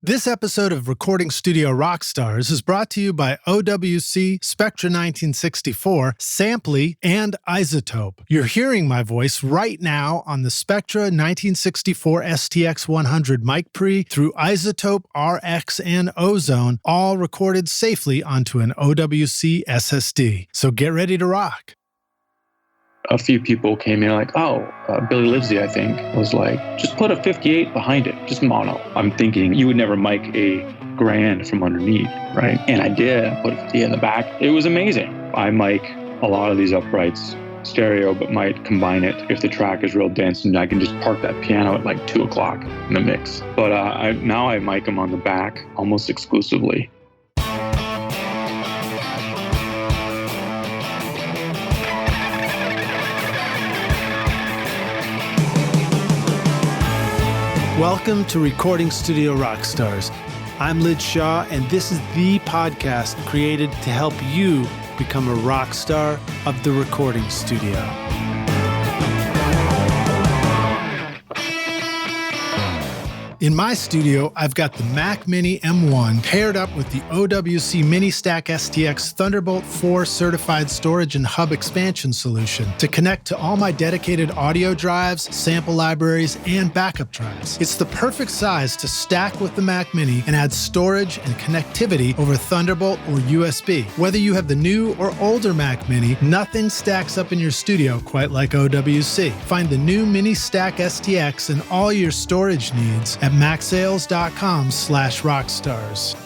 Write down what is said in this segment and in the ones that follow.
This episode of Recording Studio Rockstars is brought to you by OWC, Spectra 1964, Sampley, and Isotope. You're hearing my voice right now on the Spectra 1964 STX 100 mic pre through Isotope, RX, and Ozone, all recorded safely onto an OWC SSD. So get ready to rock. A few people came in like, Billy Livesey, I think, was like, just put a 58 behind it, just mono. I'm thinking you would never mic a grand from underneath, right? And I did. I put a 58 in the back. It was amazing. I mic a lot of these uprights stereo, but might combine it if the track is real dense, and I can just park that piano at like 2 o'clock in the mix. But now I mic them on the back almost exclusively. Welcome to Recording Studio Rockstars. I'm Lid Shaw, and this is the podcast created to help you become a rock star of the recording studio. In my studio, I've got the Mac Mini M1 paired up with the OWC Mini Stack STX Thunderbolt 4 certified storage and hub expansion solution to connect to all my dedicated audio drives, sample libraries, and backup drives. It's the perfect size to stack with the Mac Mini and add storage and connectivity over Thunderbolt or USB. Whether you have the new or older Mac Mini, nothing stacks up in your studio quite like OWC. Find the new Mini Stack STX and all your storage needs at macsales.com/rockstars.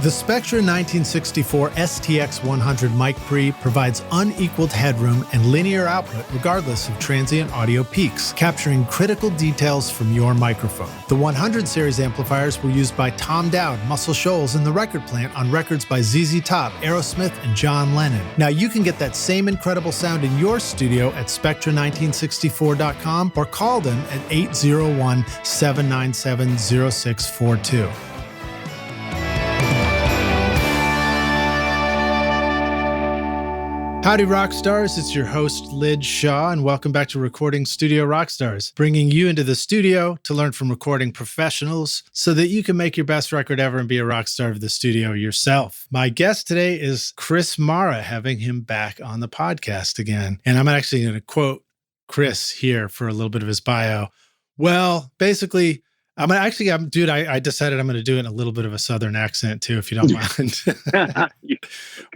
The Spectra 1964 STX 100 mic pre provides unequaled headroom and linear output regardless of transient audio peaks, capturing critical details from your microphone. The 100 series amplifiers were used by Tom Dowd, Muscle Shoals, and the Record Plant on records by ZZ Top, Aerosmith, and John Lennon. Now you can get that same incredible sound in your studio at spectra1964.com or call them at 801-797-0642. Howdy, Rockstars. It's your host, Lid Shaw, and welcome back to Recording Studio Rockstars, bringing you into the studio to learn from recording professionals so that you can make your best record ever and be a rock star of the studio yourself. My guest today is Chris Mara, having him back on the podcast again. And I'm actually going to quote Chris here for a little bit of his bio. Well, basically, I decided I'm going to do it in a little bit of a Southern accent too, if you don't mind. Okay.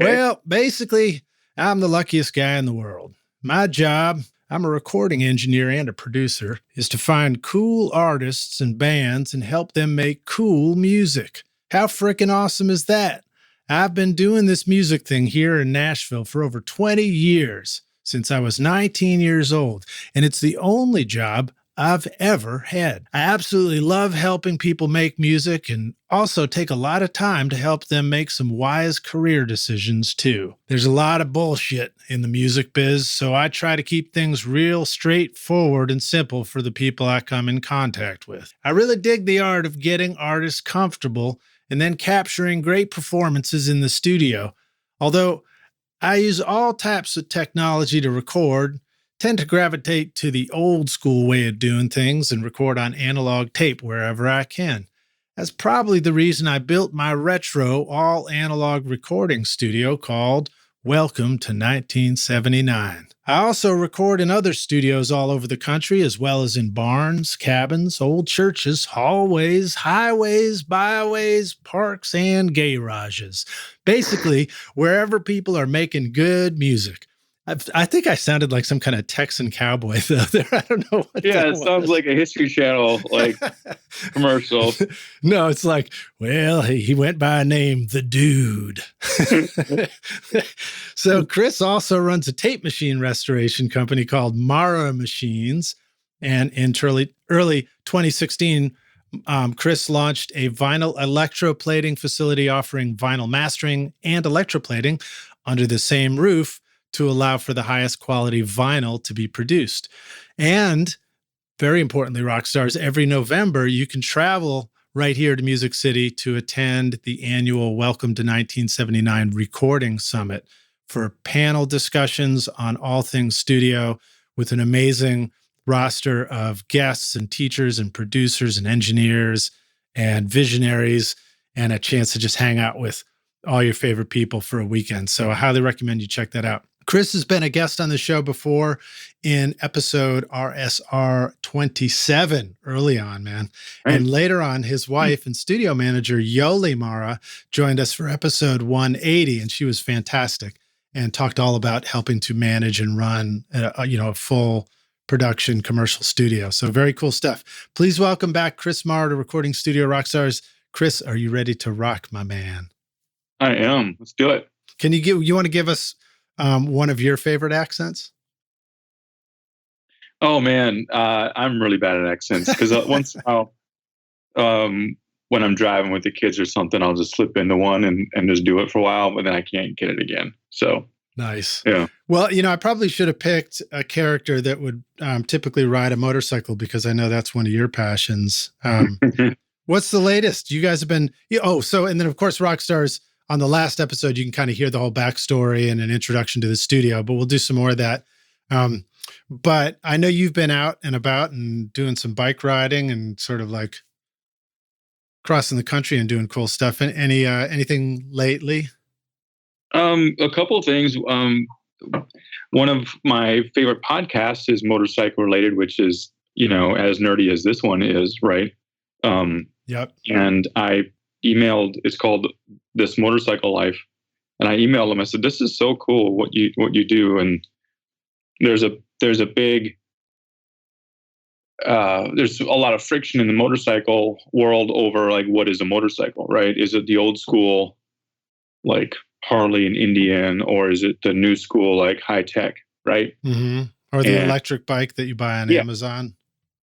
Well, basically, I'm the luckiest guy in the world. My job, I'm a recording engineer and a producer, is to find cool artists and bands and help them make cool music. How frickin' awesome is that? I've been doing this music thing here in Nashville for over 20 years, since I was 19 years old, and it's the only job I've ever had. I absolutely love helping people make music and also take a lot of time to help them make some wise career decisions too. There's a lot of bullshit in the music biz, so I try to keep things real straightforward and simple for the people I come in contact with. I really dig the art of getting artists comfortable and then capturing great performances in the studio. Although I use all types of technology to record, tend to gravitate to the old school way of doing things and record on analog tape wherever I can. That's probably the reason I built my retro all analog recording studio called Welcome to 1979. I also record in other studios all over the country, as well as in barns, cabins, old churches, hallways, highways, byways, parks, and garages. Basically, wherever people are making good music. I think I sounded like some kind of Texan cowboy though. There, I don't know what. Yeah, it sounds like a History Channel commercial. No, it's like, well, he went by a name, The Dude. So Chris also runs a tape machine restoration company called Mara Machines, and in early 2016, Chris launched a vinyl electroplating facility offering vinyl mastering and electroplating under the same roof, to allow for the highest quality vinyl to be produced. And very importantly, Rockstars, every November, you can travel right here to Music City to attend the annual Welcome to 1979 Recording Summit for panel discussions on all things studio with an amazing roster of guests and teachers and producers and engineers and visionaries, and a chance to just hang out with all your favorite people for a weekend. So I highly recommend you check that out. Chris has been a guest on the show before in episode RSR368 early on, man. Right. And later on, his wife and studio manager, Yoli Mara, joined us for episode 180, and she was fantastic and talked all about helping to manage and run a full production commercial studio. So very cool stuff. Please welcome back Chris Mara to Recording Studio Rockstars. Chris, are you ready to rock, my man? I am. Let's do it. You want to give us one of your favorite accents? Oh man, I'm really bad at accents because once in a while, when I'm driving with the kids or something, I'll just slip into one and just do it for a while, but then I can't get it again. So nice. Yeah. Well, I probably should have picked a character that would typically ride a motorcycle because I know that's one of your passions. What's the latest? You guys have been, and then of course, Rockstars. On the last episode, you can kind of hear the whole backstory and an introduction to the studio, but we'll do some more of that. But I know you've been out and about and doing some bike riding and sort of like crossing the country and doing cool stuff. And anything lately? A couple of things. One of my favorite podcasts is motorcycle related, which is, as nerdy as this one is, right? Yep. And I emailed, it's called This Motorcycle Life. And I emailed them. I said, this is so cool what you do. And there's a big, there's a lot of friction in the motorcycle world over like, what is a motorcycle, right? Is it the old school, like Harley and Indian, or is it the new school, like high tech, right? Mm-hmm. Or the electric bike that you buy on Amazon.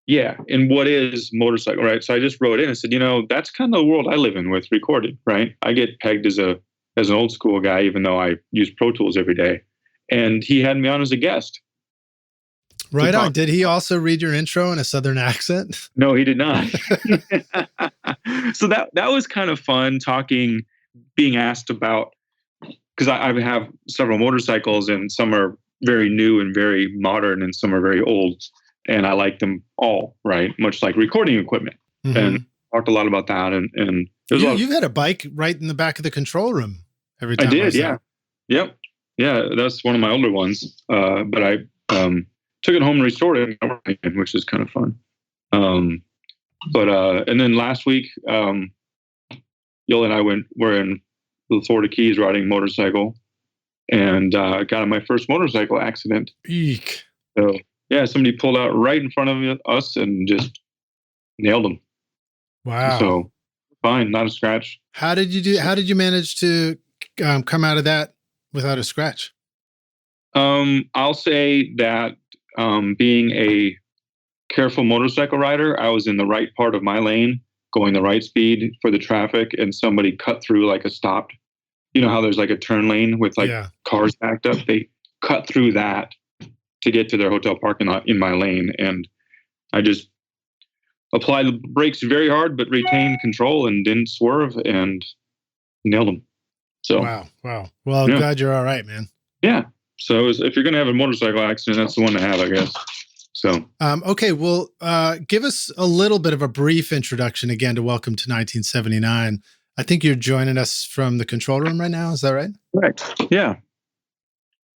Yeah. And what is motorcycle, right? So I just wrote in and said, that's kind of the world I live in with recording, right? I get pegged as an old school guy, even though I use Pro Tools every day. And he had me on as a guest. Right on. Did he also read your intro in a Southern accent? No, he did not. So that was kind of fun being asked about, because I have several motorcycles and some are very new and very modern and some are very old. And I like them all, right? Much like recording equipment. Mm-hmm. And talked a lot about that. And you've had a bike right in the back of the control room every time. I did, yeah. Yep. Yeah, that's one of my older ones. But I took it home and restored it, which is kind of fun. And then last week, Yola and I were in the Florida Keys riding a motorcycle and got in my first motorcycle accident. Eek. So yeah, somebody pulled out right in front of us and just nailed them. Wow. So fine, not a scratch. How did you manage to come out of that without a scratch? I'll say that being a careful motorcycle rider, I was in the right part of my lane, going the right speed for the traffic, and somebody cut through like a stopped. You know how there's like a turn lane with cars backed up? They cut through that to get to their hotel parking lot in my lane. And I just applied the brakes very hard, but retained control and didn't swerve and nailed them. So wow. Well, I'm glad you're all right, man. Yeah. So if you're going to have a motorcycle accident, that's the one to have, I guess. So, okay. Well, give us a little bit of a brief introduction again to Welcome to 1979. I think you're joining us from the control room right now. Is that right? Right. Yeah.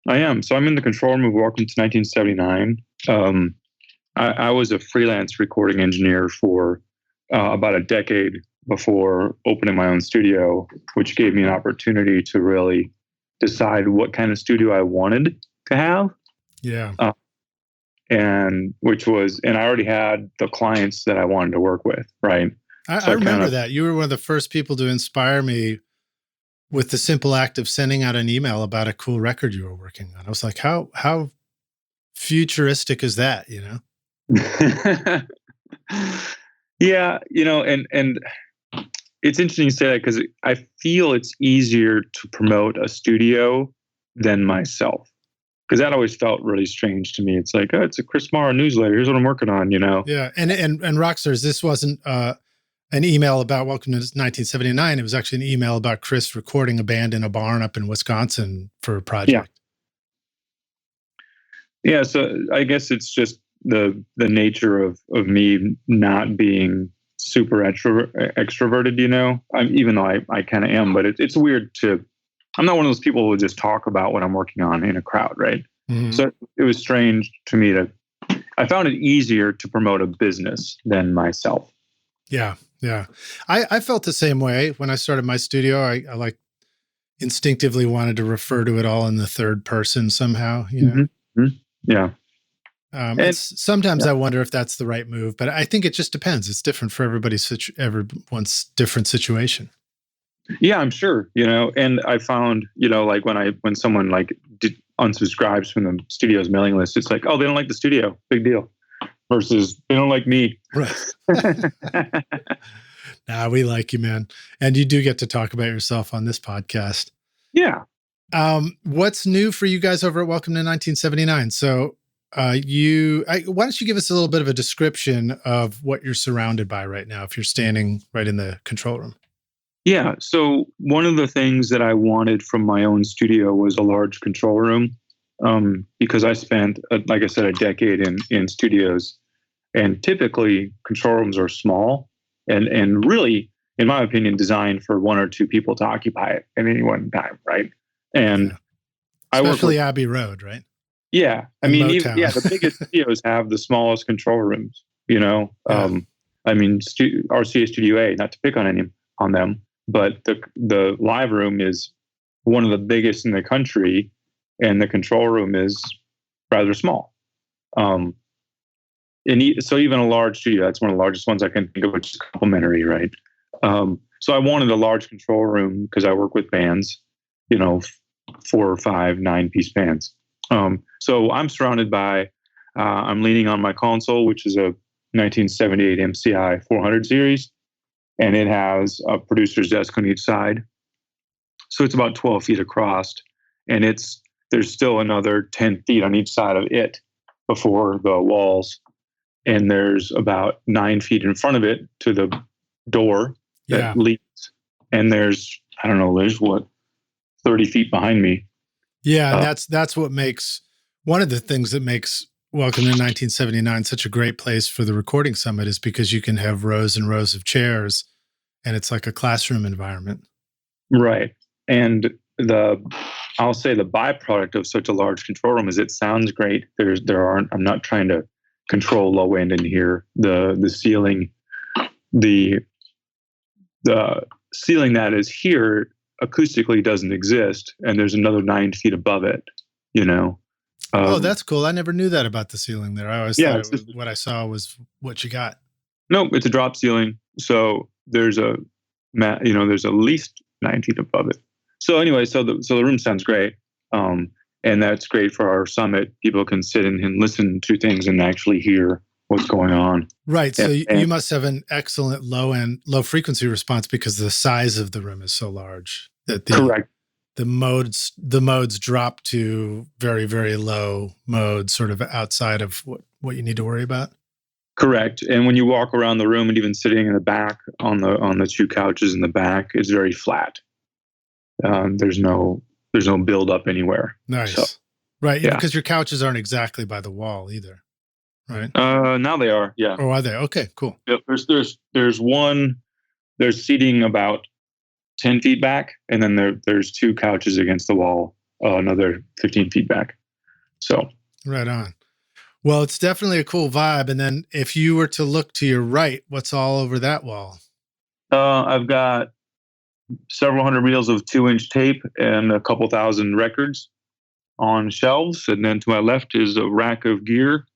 I am. So I'm in the control room of Welcome to 1979. I was a freelance recording engineer for about a decade before opening my own studio, which gave me an opportunity to really decide what kind of studio I wanted to have. Yeah. And I already had the clients that I wanted to work with, right? I remember that. You were one of the first people to inspire me with the simple act of sending out an email about a cool record you were working on. I was like, how futuristic is that, you know? Yeah, and it's interesting to say that because I feel it's easier to promote a studio than myself. Because that always felt really strange to me. It's like, oh, it's a Chris Mara newsletter. Here's what I'm working on, you know? Yeah, and Rockstars, this wasn't an email about Welcome to 1979. It was actually an email about Chris recording a band in a barn up in Wisconsin for a project. Yeah, so I guess it's just the nature of me not being super extroverted, even though I kind of am, but it's weird I'm not one of those people who will just talk about what I'm working on in a crowd, right? Mhm. So it was strange to me I found it easier to promote a business than myself. Yeah. Yeah. I felt the same way when I started my studio. I like instinctively wanted to refer to it all in the third person somehow, Mm-hmm. Yeah. And Sometimes I wonder if that's the right move, but I think it just depends. It's different for everyone's different situation. yeah, I'm sure, and I found, like when someone like unsubscribes from the studio's mailing list, it's like, oh, they don't like the studio, big deal, versus they don't like me. Right. Nah, we like you, man. And you do get to talk about yourself on this podcast. Yeah. What's new for you guys over at Welcome to 1979? So why don't you give us a little bit of a description of what you're surrounded by right now, if you're standing right in the control room? Yeah. So one of the things that I wanted from my own studio was a large control room, because I spent, like I said, a decade in studios, and typically control rooms are small and really, in my opinion, designed for one or two people to occupy it at any one time, right? And yeah. Especially Abbey Road, right? Yeah, I mean, the biggest studios have the smallest control rooms. Yeah. I mean, RCA Studio A, not to pick on them, but the live room is one of the biggest in the country, and the control room is rather small. So even a large studio, that's one of the largest ones I can think of, which is complimentary, right? So I wanted a large control room because I work with bands, 4 or 5 9-piece bands. So I'm surrounded by, I'm leaning on my console, which is a 1978 MCI 400 series, and it has a producer's desk on each side. So it's about 12 feet across, and there's still another 10 feet on each side of it before the walls. And there's about 9 feet in front of it to the door that leads. And there's 30 feet behind me. Yeah. And that's what makes, one of the things that makes Welcome to 1979 such a great place for the recording summit is because you can have rows and rows of chairs, and it's like a classroom environment. Right. And I'll say the byproduct of such a large control room is it sounds great. I'm not trying to control low end in here. The ceiling, the ceiling that is here acoustically doesn't exist, and there's another 9 feet above it. Oh, that's cool. I never knew that about the ceiling there. I always thought what I saw was what you got. No, it's a drop ceiling. So there's there's at least 9 feet above it. So anyway, so the room sounds great. And that's great for our summit. People can sit and listen to things and actually hear what's going on. Right. So you must have an excellent low frequency response because the size of the room is so large that correct. The modes drop to very, very low modes, sort of outside of what you need to worry about. Correct. And when you walk around the room and even sitting in the back on the 2 couches in the back, it's very flat. There's no build up anywhere. Nice. So, right. Yeah. Because your couches aren't exactly by the wall either. Right. Now they are. Yeah. Oh, are they? Okay, cool. Yeah, there's seating about 10 feet back, and then there's 2 couches against the wall, another 15 feet back. So right on. Well, it's definitely a cool vibe. And then if you were to look to your right, what's all over that wall? I've got several hundred reels of 2-inch tape and a couple thousand records on shelves. And then to my left is a rack of gear.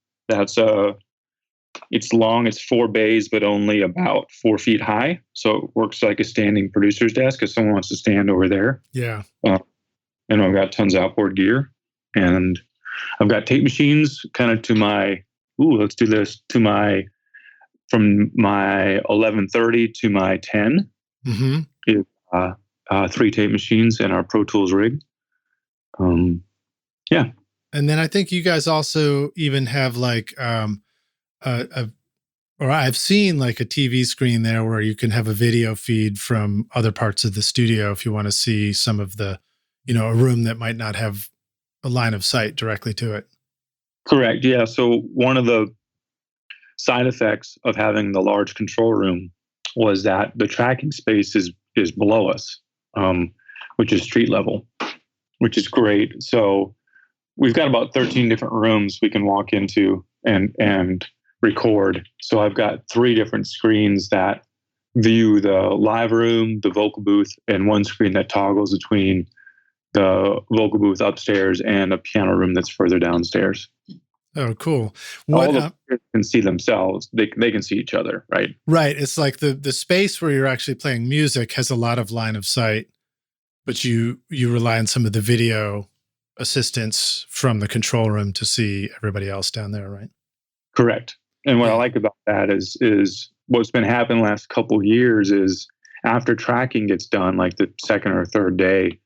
It's long, it's 4 bays, but only about 4 feet high. So it works like a standing producer's desk if someone wants to stand over there. Yeah. And I've got tons of outboard gear. And I've got tape machines kind of from my 1130 to my 10. Mm-hmm. 3 tape machines and our Pro Tools rig. Yeah. And then I think you guys also even have like or I've seen like a TV screen there where you can have a video feed from other parts of the studio if you want to see some of the, a room that might not have a line of sight directly to it. Correct. Yeah. So one of the side effects of having the large control room was that the tracking space is below us, which is street level, which is great. So we've got about 13 different rooms we can walk into and record. So I've got 3 different screens that view the live room, the vocal booth, and one screen that toggles between the vocal booth upstairs and a piano room that's further downstairs. Oh, cool. All the players can see themselves. They can see each other, right? Right. It's like the space where you're actually playing music has a lot of line of sight, but you rely on some of the video assistance from the control room to see everybody else down there, right? Correct. And what I like about that is what's been happening the last couple of years is after tracking gets done, like the second or third day,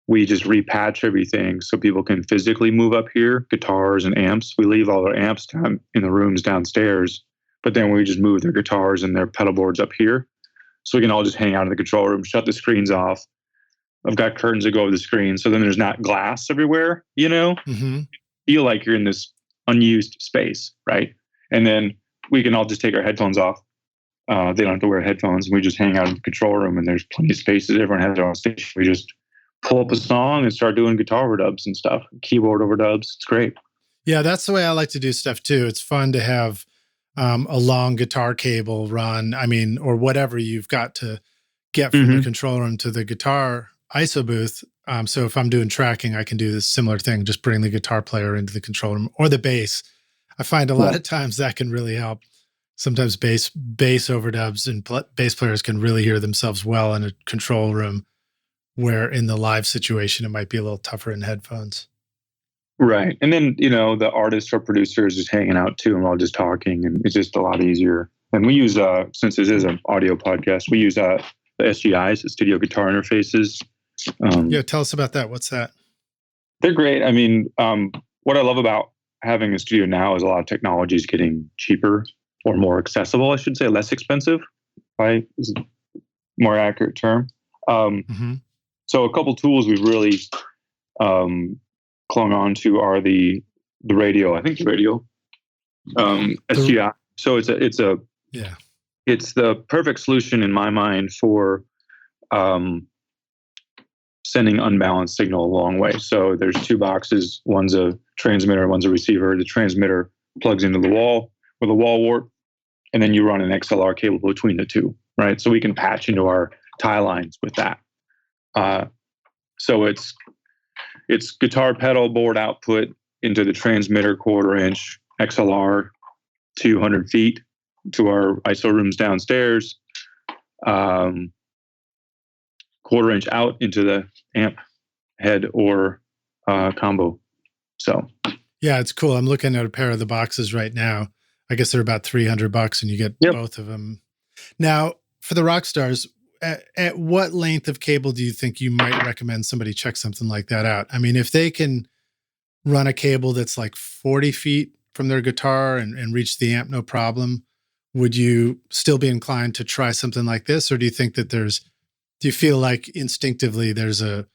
we just repatch everything so people can physically move up here, guitars and amps. We leave all our amps down in the rooms downstairs, but then we just move their guitars and their pedal boards up here. So we can all just hang out in the control room, shut the screens off. I've got curtains that go over the screen, so then there's not glass everywhere, you know? Mm-hmm. Feel like you're in this unused space, right? And then we can all just take our headphones off. They don't have to wear headphones. We just hang out in the control room, and there's plenty of spaces. Everyone has their own station. We just pull up a song and start doing guitar overdubs and stuff, keyboard overdubs. It's great. Yeah, that's the way I like to do stuff too. It's fun to have a long guitar cable run, or whatever you've got to get from the control room to the guitar ISO booth. So if I'm doing tracking, I can do this similar thing, just bring the guitar player into the control room or the bass. I find a lot of times that can really help. Sometimes bass overdubs and bass players can really hear themselves well in a control room, where in the live situation, it might be a little tougher in headphones. Right. And then, the artist or producer is just hanging out too, and we're all just talking, and it's just a lot easier. And we use, since this is an audio podcast, we use the SGIs, the studio guitar interfaces. Tell us about that. What's that? They're great. What I love about having a studio now is a lot of technology is getting cheaper or more accessible, I should say, less expensive, right? Is a more accurate term. So a couple tools we've really clung on to are the radio. I think the radio, SGI. So it's the perfect solution in my mind for sending unbalanced signal a long way. So there's 2 boxes. One's a transmitter, one's a receiver. The transmitter plugs into the wall with a wall wart, and then you run an XLR cable between the 2, right? So we can patch into our tie lines with that. So it's guitar pedal board output into the transmitter 1/4 inch XLR 200 feet to our ISO rooms downstairs, 1/4 inch out into the amp head or combo. So yeah, it's cool. I'm looking at a pair of the boxes right now. I guess they're about $300 and you get both of them. Now, for the rock stars, at what length of cable do you think you might recommend somebody check something like that out? If they can run a cable that's like 40 feet from their guitar and reach the amp no problem, would you still be inclined to try something like this? Or do you think that do you feel like instinctively there's a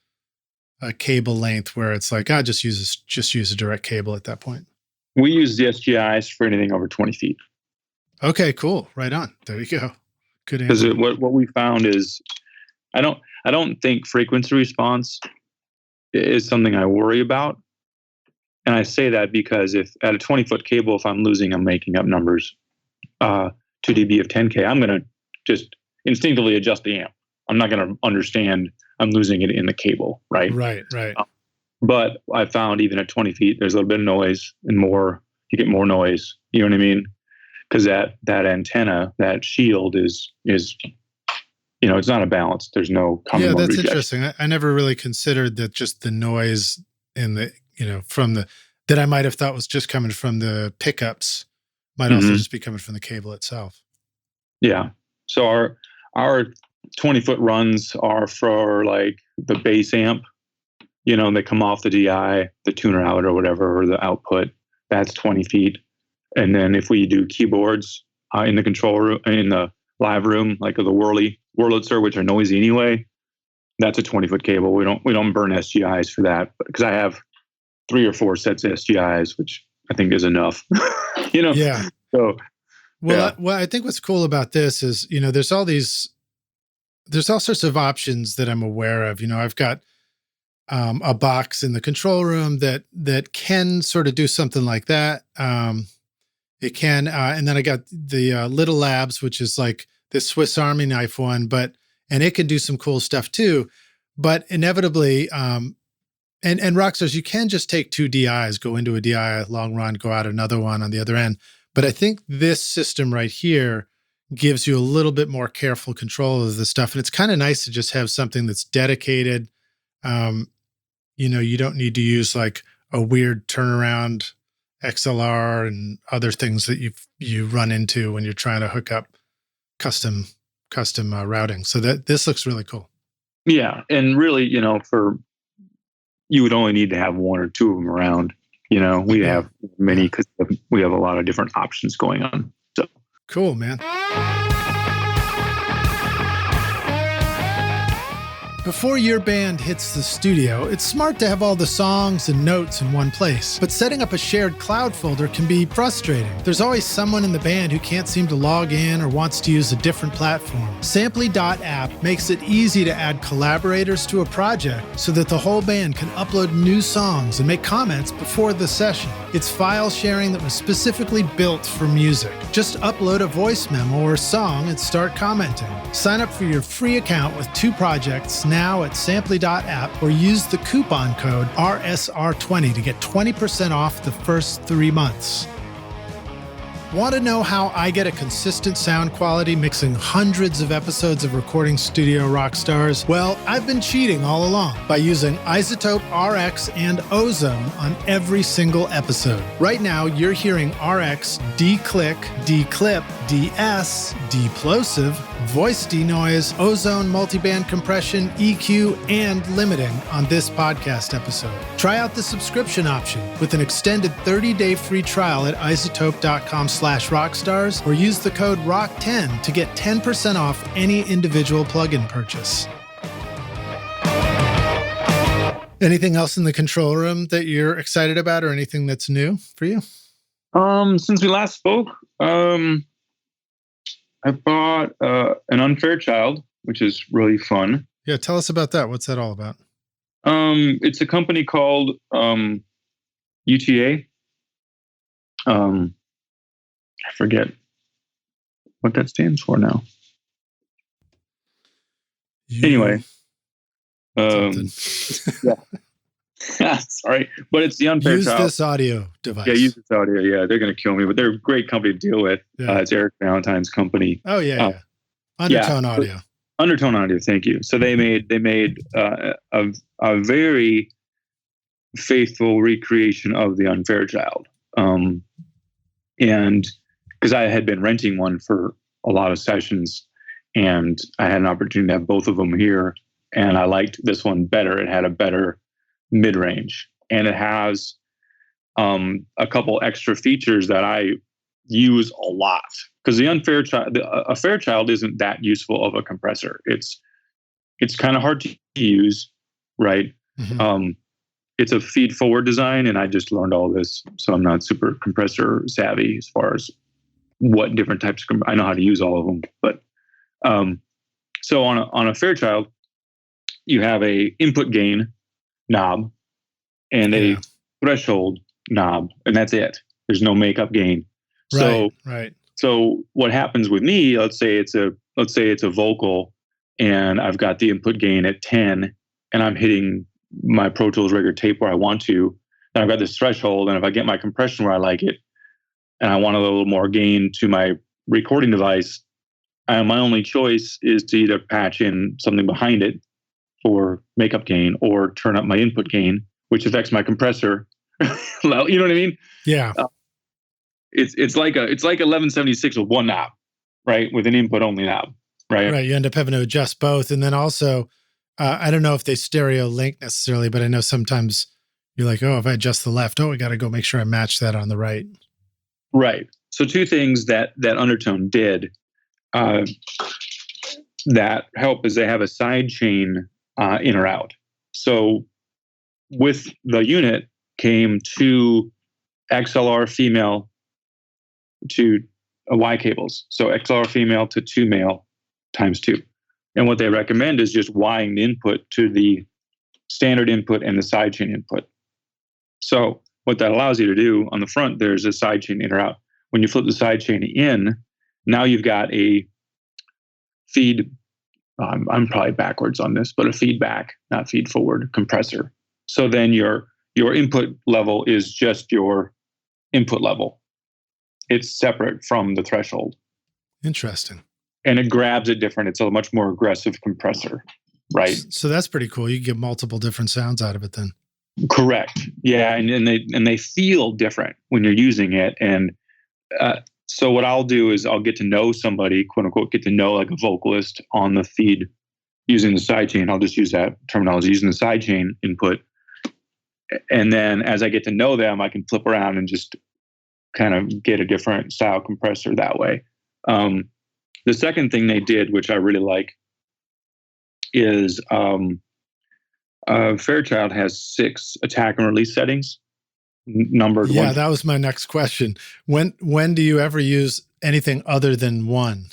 cable length where it's like, just use a direct cable at that point? We use the SGIs for anything over 20 feet. Okay, cool. Right on. There you go. Good answer. Because what we found is, I don't think frequency response is something I worry about. And I say that because if at a 20-foot cable, if I'm making up numbers, 2 dB of 10K, I'm going to just instinctively adjust the amp. I'm not going to understand I'm losing it in the cable, right? Right. But I found even at 20 feet, there's a little bit of noise and you get more noise. You know what I mean? Because that antenna, that shield is it's not a balance. There's no common mode rejection. Interesting. I never really considered that just the noise in the, that I might have thought was just coming from the pickups might also just be coming from the cable itself. Yeah. So our 20-foot runs are for like the bass amp. They come off the DI, the tuner out or whatever, or the output. That's 20 feet. And then if we do keyboards in the control room, in the live room, like the Wurlitzer, which are noisy anyway, that's a 20-foot cable. We don't burn SGIs for that because I have 3 or 4 sets of SGIs, which I think is enough. Yeah. So Well, I think what's cool about this is, there's all sorts of options that I'm aware of. I've got a box in the control room that can sort of do something like that. It can, and then I got the Little Labs, which is like this Swiss Army knife one, and it can do some cool stuff too. But inevitably, and Rockstars, you can just take two DIs, go into a DI long run, go out another one on the other end. But I think this system right here gives you a little bit more careful control of the stuff. And it's kind of nice to just have something that's dedicated. You don't need to use like a weird turnaround XLR and other things that you run into when you're trying to hook up custom routing. So this looks really cool. Yeah. And really, you would only need to have one or two of them around. We have many because we have a lot of different options going on. So cool, man. Before your band hits the studio, it's smart to have all the songs and notes in one place. But setting up a shared cloud folder can be frustrating. There's always someone in the band who can't seem to log in or wants to use a different platform. Samply.app makes it easy to add collaborators to a project so that the whole band can upload new songs and make comments before the session. It's file sharing that was specifically built for music. Just upload a voice memo or song and start commenting. Sign up for your free account with 2 projects now at samply.app or use the coupon code RSR20 to get 20% off the first 3 months. Want to know how I get a consistent sound quality mixing hundreds of episodes of Recording Studio Rockstars? Well, I've been cheating all along by using Isotope RX and Ozone on every single episode. Right now, you're hearing RX declick, declip, DS, deplosive, voice denoise, ozone multiband compression, EQ, and limiting on this podcast episode. Try out the subscription option with an extended 30-day free trial at isotope.com/rockstars or use the code ROCK10 to get 10% off any individual plugin purchase. Anything else in the control room that you're excited about or anything that's new for you? Since we last spoke, I bought an Unfair Child, which is really fun. Yeah, tell us about that. What's that all about? It's a company called UTA. I forget what that stands for now. Anyway. Yeah. Sorry, but it's the Unfair Child. Use this audio device. Yeah, use this audio. Yeah, they're going to kill me, but they're a great company to deal with. Yeah. It's Eric Valentine's company. Oh yeah. Undertone Audio. Undertone Audio. Thank you. So they made a very faithful recreation of the Unfair Child, and because I had been renting one for a lot of sessions, and I had an opportunity to have both of them here, and I liked this one better. It had a better mid-range, and it has a couple extra features that I use a lot, because a Fairchild isn't that useful of a compressor. It's kind of hard to use, right? Mm-hmm. It's a feed forward design, and I just learned all this, so I'm not super compressor savvy as far as what different types of I know how to use all of them, but so on a Fairchild, you have a input gain knob and a threshold knob, and that's it. There's no makeup gain. Right. So what happens with me? Let's say it's a vocal, and I've got the input gain at 10, and I'm hitting my Pro Tools regular tape where I want to. And I've got this threshold, and if I get my compression where I like it, and I want a little more gain to my recording device, my only choice is to either patch in something behind it for makeup gain, or turn up my input gain, which affects my compressor. You know what I mean? Yeah. It's like 1176 with one knob, right? With an input only knob, right? Right. You end up having to adjust both, and then also, I don't know if they stereo link necessarily, but I know sometimes you're like, oh, if I adjust the left, I got to go make sure I match that on the right. Right. So two things that Undertone did that help is they have a side chain in or out. So with the unit came 2 XLR female to Y cables. So XLR female to 2 male times 2. And what they recommend is just Ying the input to the standard input and the sidechain input. So what that allows you to do on the front, there's a sidechain in or out. When you flip the sidechain in, now you've got a feed. I'm probably backwards on this, but a feedback, not feed forward compressor. So then your input level is just your input level. It's separate from the threshold. Interesting. And it grabs it different. It's a much more aggressive compressor, right? So that's pretty cool. You can get multiple different sounds out of it then. Correct. Yeah, and they feel different when you're using it. And so what I'll do is I'll get to know somebody, quote unquote, get to know like a vocalist on the feed using the sidechain. I'll just use that terminology, using the sidechain input. And then as I get to know them, I can flip around and just kind of get a different style compressor that way. The second thing they did, which I really like, is Fairchild has 6 attack and release settings, numbered. Yeah, that was my next question. When do you ever use anything other than 1?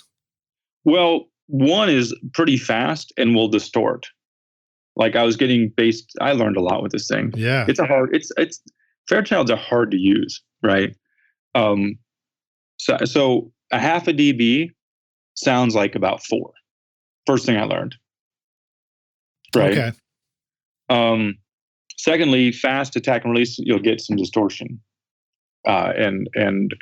Well, 1 is pretty fast and will distort. Like I was getting I learned a lot with this thing. Yeah. It's Fairchilds are hard to use, right? So a half a dB sounds like about 4. First thing I learned. Right. Okay. Secondly, fast attack and release, you'll get some distortion. And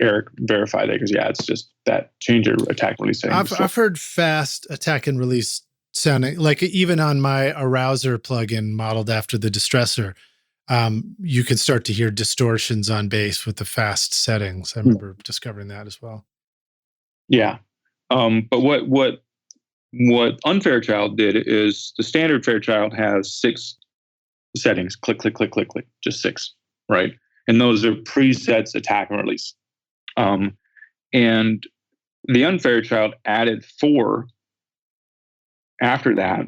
Eric verified it because it's just that change your attack and release. I've heard fast attack and release sounding like even on my Arouser plugin modeled after the Distressor, you can start to hear distortions on bass with the fast settings. I remember discovering that as well. Yeah. But what Unfairchild did is the standard Fairchild has 6 settings. Click, click, click, click, click. Just 6, right? And those are presets, attack and release. And the Unfairchild added 4 after that,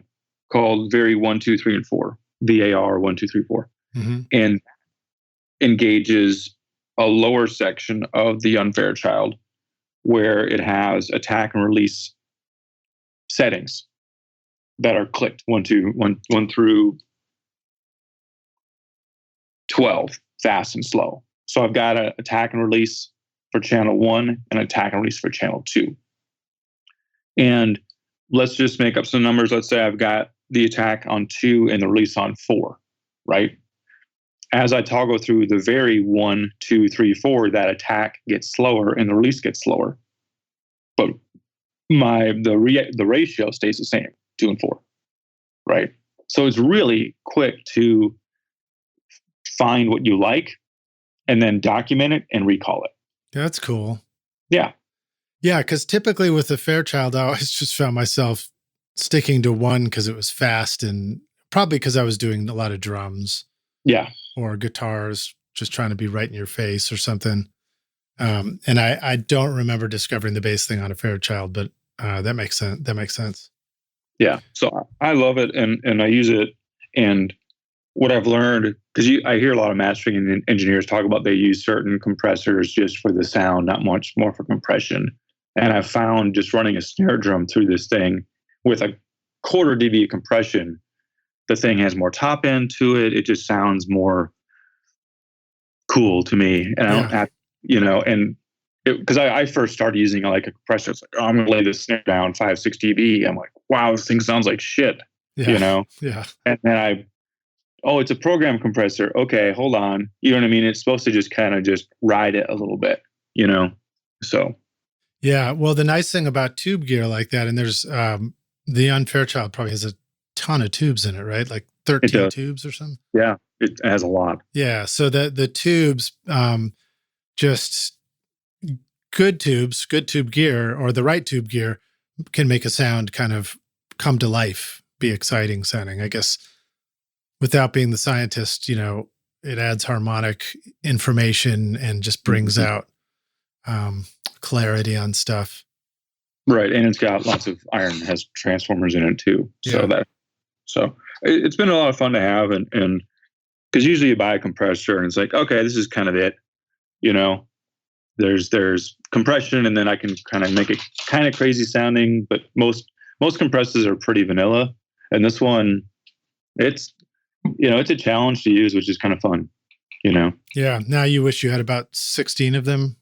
called Vary 1, 2, 3, and 4. VAR 1, 2, 3, 4. Mm-hmm. And engages a lower section of the Unfairchild where it has attack and release settings that are clicked 1 through 12, fast and slow. So I've got an attack and release for channel 1 and attack and release for channel 2. And let's just make up some numbers. Let's say I've got the attack on 2 and the release on 4, right? As I toggle through the vary 1, 2, 3, 4, that attack gets slower and the release gets slower. But the ratio stays the same, 2 and 4, right? So it's really quick to find what you like and then document it and recall it. That's cool. Yeah. Yeah, because typically with the Fairchild, I always just found myself sticking to 1 because it was fast and probably because I was doing a lot of drums. Yeah. Or guitars, just trying to be right in your face or something. And I don't remember discovering the bass thing on a Fairchild, but that makes sense. That makes sense. Yeah. So I love it and I use it. And what I've learned, because I hear a lot of mastering engineers talk about they use certain compressors just for the sound, not much more for compression. And I found just running a snare drum through this thing with a 1/4 dB compression, the thing has more top end to it. It just sounds more cool to me. And I don't have, and because I first started using like a compressor, it's like, oh, I'm going to lay this snare down 5, 6 dB. I'm like, wow, this thing sounds like shit, Yeah. And then it's a program compressor. Okay, hold on. You know what I mean? It's supposed to just kind of just ride it a little bit, so. Yeah. Well, the nice thing about tube gear like that, and there's the Unfairchild probably has a ton of tubes in it, right? Like 13 tubes or something. Yeah, it has a lot. Yeah. So the tubes, just good tube gear or the right tube gear can make a sound kind of come to life, be exciting sounding. I guess without being the scientist, it adds harmonic information and just brings out clarity on stuff. Right. And it's got lots of iron, has transformers in it too. So it's been a lot of fun to have. And because usually you buy a compressor and it's like, okay, this is kind of it, There's compression, and then I can kind of make it kind of crazy sounding, but most compressors are pretty vanilla. And this one, it's it's a challenge to use, which is kind of fun. Yeah. Now you wish you had about 16 of them.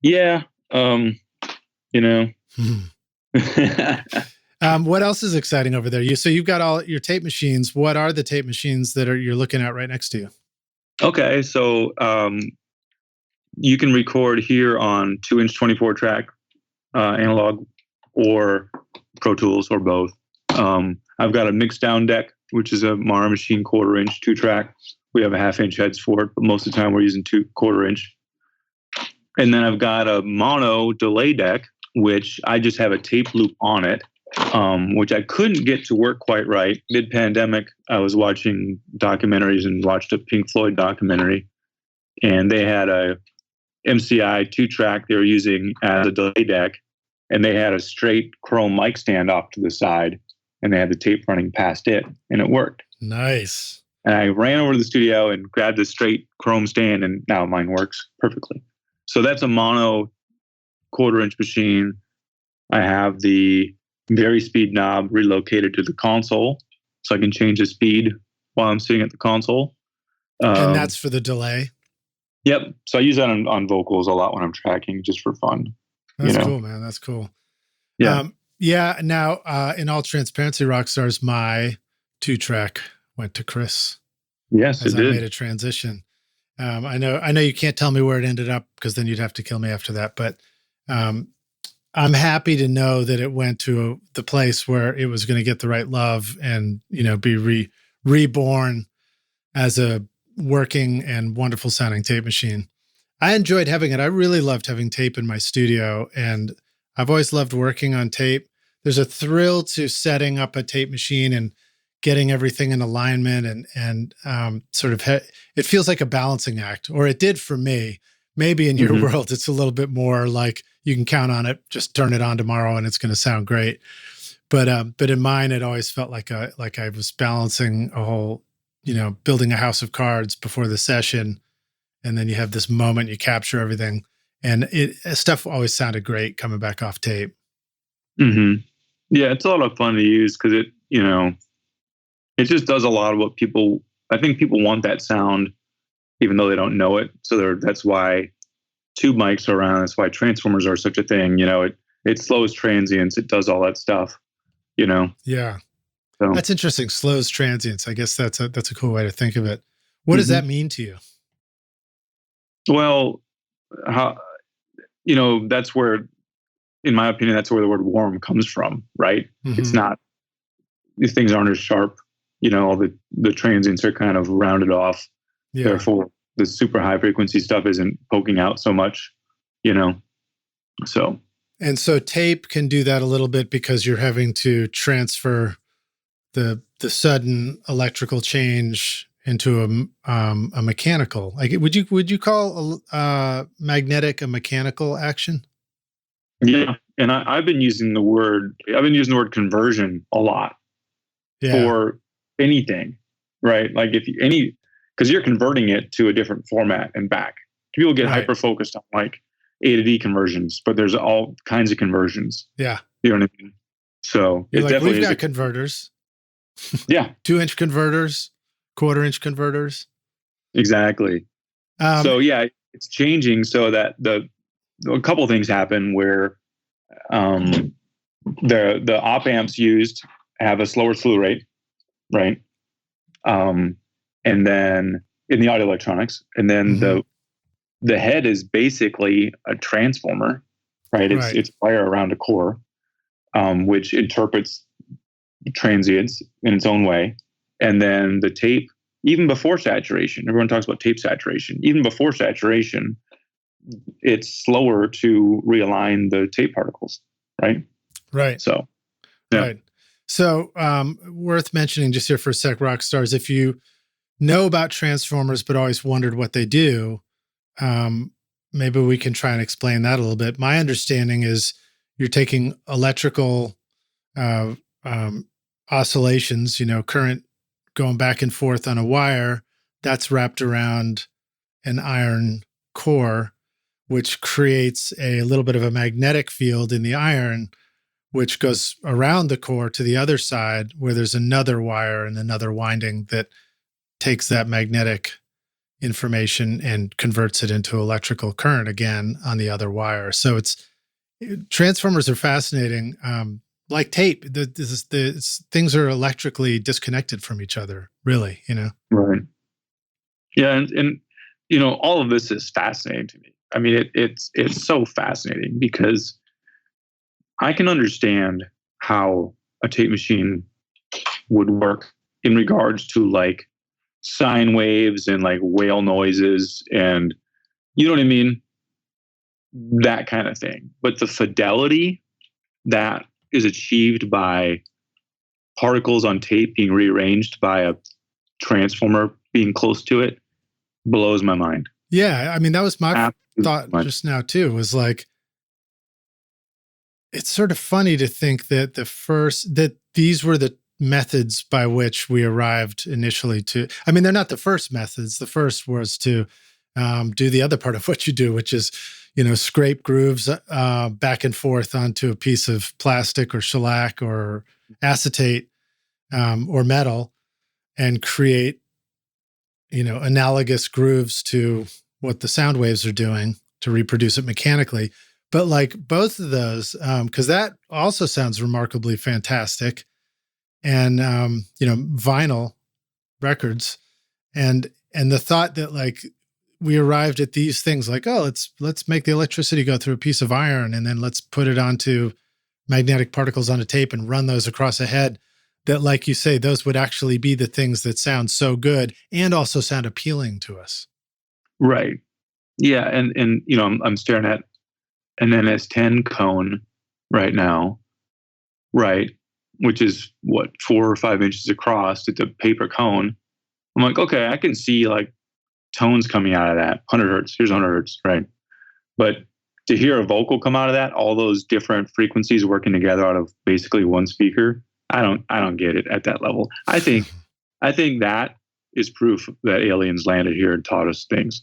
Yeah. What else is exciting over there? So you've got all your tape machines. What are the tape machines that you're looking at right next to you? Okay, so you can record here on 2-inch 24-track analog or Pro Tools or both. I've got a mix down deck, which is a Mara machine 1/4-inch 2-track. We have a 1/2-inch heads for it, but most of the time we're using 1/4-inch. And then I've got a mono delay deck, which I just have a tape loop on it, which I couldn't get to work quite right. Mid-pandemic, I was watching documentaries and watched a Pink Floyd documentary, and they had a MCI 2-track they were using as a delay deck, and they had a straight chrome mic stand off to the side, and they had the tape running past it, and it worked. Nice. And I ran over to the studio and grabbed the straight chrome stand, and now mine works perfectly. So that's a mono 1/4-inch machine. I have the vari-speed knob relocated to the console, so I can change the speed while I'm sitting at the console. And that's for the delay? Yep. So I use that on vocals a lot when I'm tracking, just for fun. That's cool, man. That's cool. Yeah. Yeah. Now, in all transparency, Rockstars, my 2-track went to Chris. Yes, it did. I made a transition. I know you can't tell me where it ended up, because then you'd have to kill me after that. But I'm happy to know that it went to the place where it was going to get the right love and, be reborn as a working and wonderful sounding tape machine. I enjoyed having it. I really loved having tape in my studio, and I've always loved working on tape. There's a thrill to setting up a tape machine and getting everything in alignment, and it feels like a balancing act, or it did for me. Maybe in your world, it's a little bit more like you can count on it, just turn it on tomorrow and it's going to sound great. But in mine, it always felt like I was balancing a whole, building a house of cards before the session. And then you have this moment, you capture everything, and stuff always sounded great coming back off tape. Mm-hmm. Yeah, it's a lot of fun to use because it just does a lot of what I think people want that sound, even though they don't know it. So that's why tube mics are around. That's why transformers are such a thing. It slows transients. It does all that stuff. Yeah, so that's interesting. Slows transients. I guess that's a cool way to think of it. What does that mean to you? Well, that's where, in my opinion, that's where the word warm comes from, right? Mm-hmm. It's not, these things aren't as sharp. All the transients are kind of rounded off. Yeah. Therefore, the super high frequency stuff isn't poking out so much, so. And so tape can do that a little bit because you're having to transfer the sudden electrical change into a mechanical. Like, would you call magnetic a mechanical action? Yeah, and I've been using the word conversion a lot for anything, right? Like because you're converting it to a different format and back. People get hyper focused on like A to D conversions, but there's all kinds of conversions. Yeah, you know what I mean. So it definitely we've got converters. Yeah, 2-inch converters. 1/4-inch converters. Exactly. So yeah, it's changing so that a couple of things happen where the op amps used have a slower slew rate, right? And then in the audio electronics, and then the head is basically a transformer, right? It's wire around a core, which interprets transients in its own way. And then the tape, even before saturation, everyone talks about tape saturation. Even before saturation, it's slower to realign the tape particles, right? Right. So, yeah. Right. So, worth mentioning just here for a sec, rock stars, if you know about transformers but always wondered what they do, maybe we can try and explain that a little bit. My understanding is you're taking electrical oscillations, current going back and forth on a wire that's wrapped around an iron core which creates a little bit of a magnetic field in the iron, which goes around the core to the other side where there's another wire and another winding that takes that magnetic information and converts it into electrical current again on the other wire. So transformers are fascinating. Like tape, things are electrically disconnected from each other, really, Right. Yeah. And all of this is fascinating to me. I mean, it's so fascinating because I can understand how a tape machine would work in regards to like sine waves and like whale noises and you know what I mean? That kind of thing. But the fidelity that is achieved by particles on tape being rearranged by a transformer being close to it blows my mind. Yeah. I mean, that was my thought much. Just now too, was like, it's sort of funny to think that that these were the methods by which we arrived initially to, I mean, they're not the first methods. The first was to do the other part of what you do, which is, scrape grooves back and forth onto a piece of plastic or shellac or acetate or metal and create, analogous grooves to what the sound waves are doing to reproduce it mechanically. But like both of those, because that also sounds remarkably fantastic, and vinyl records, and the thought that like we arrived at these things like, oh, let's make the electricity go through a piece of iron, and then let's put it onto magnetic particles on a tape and run those across a head. That, like you say, those would actually be the things that sound so good and also sound appealing to us. Right. Yeah, and I'm staring at an NS10 cone right now, right, which is what 4 or 5 inches across. It's a paper cone. I'm like, okay, I can see like tones coming out of that. 100 hertz. Here's 100 hertz, right? But to hear a vocal come out of that, all those different frequencies working together out of basically one speaker, I don't get it at that level. I think that is proof that aliens landed here and taught us things.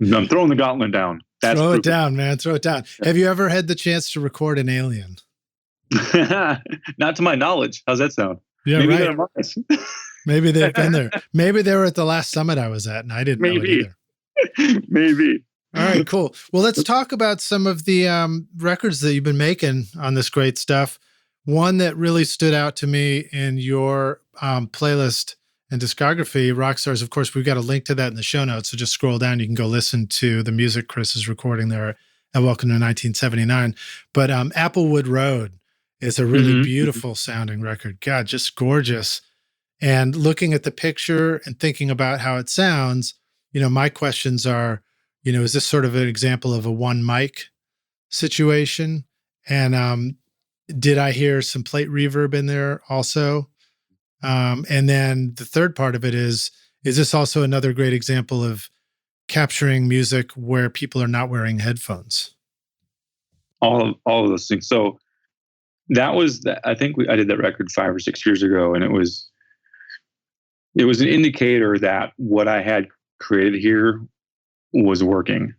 I'm throwing the gauntlet down. Throw it down, man. Throw it down. Have you ever had the chance to record an alien? Not to my knowledge. How's that sound? Yeah, maybe right. Maybe they've been there. Maybe they were at the last summit I was at, and I didn't know it either. Maybe. All right, cool. Well, let's talk about some of the records that you've been making on this great stuff. One that really stood out to me in your playlist and discography, Rockstars, of course, we've got a link to that in the show notes. So just scroll down. You can go listen to the music Chris is recording there at Welcome to 1979. But Applewood Road is a really beautiful sounding record. God, just gorgeous. And looking at the picture and thinking about how it sounds, my questions are, is this sort of an example of a one mic situation? And did I hear some plate reverb in there also? And then the third part of it is this also another great example of capturing music where people are not wearing headphones? All of those things. So that was, I think I did that record 5 or 6 years ago, and it was an indicator that what I had created here was working.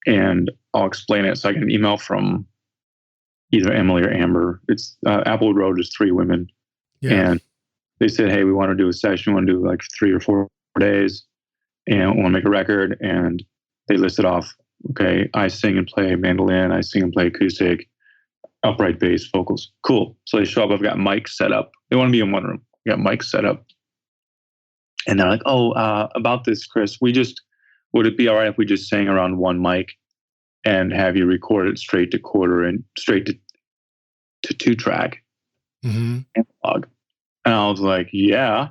And I'll explain it. So I got an email from either Emily or Amber. It's Applewood Road is 3 women. Yeah. And they said, hey, we want to do a session. We want to do like 3 or 4 days and we want to make a record. And they listed off, okay, I sing and play mandolin. I sing and play acoustic, upright bass, vocals. Cool. So they show up. I've got mics set up. They want to be in one room. I got mics set up. And they're like, oh, about this, Chris, would it be all right if we just sang around one mic and have you record it straight to quarter and straight to 2-track analog? And I was like, yeah,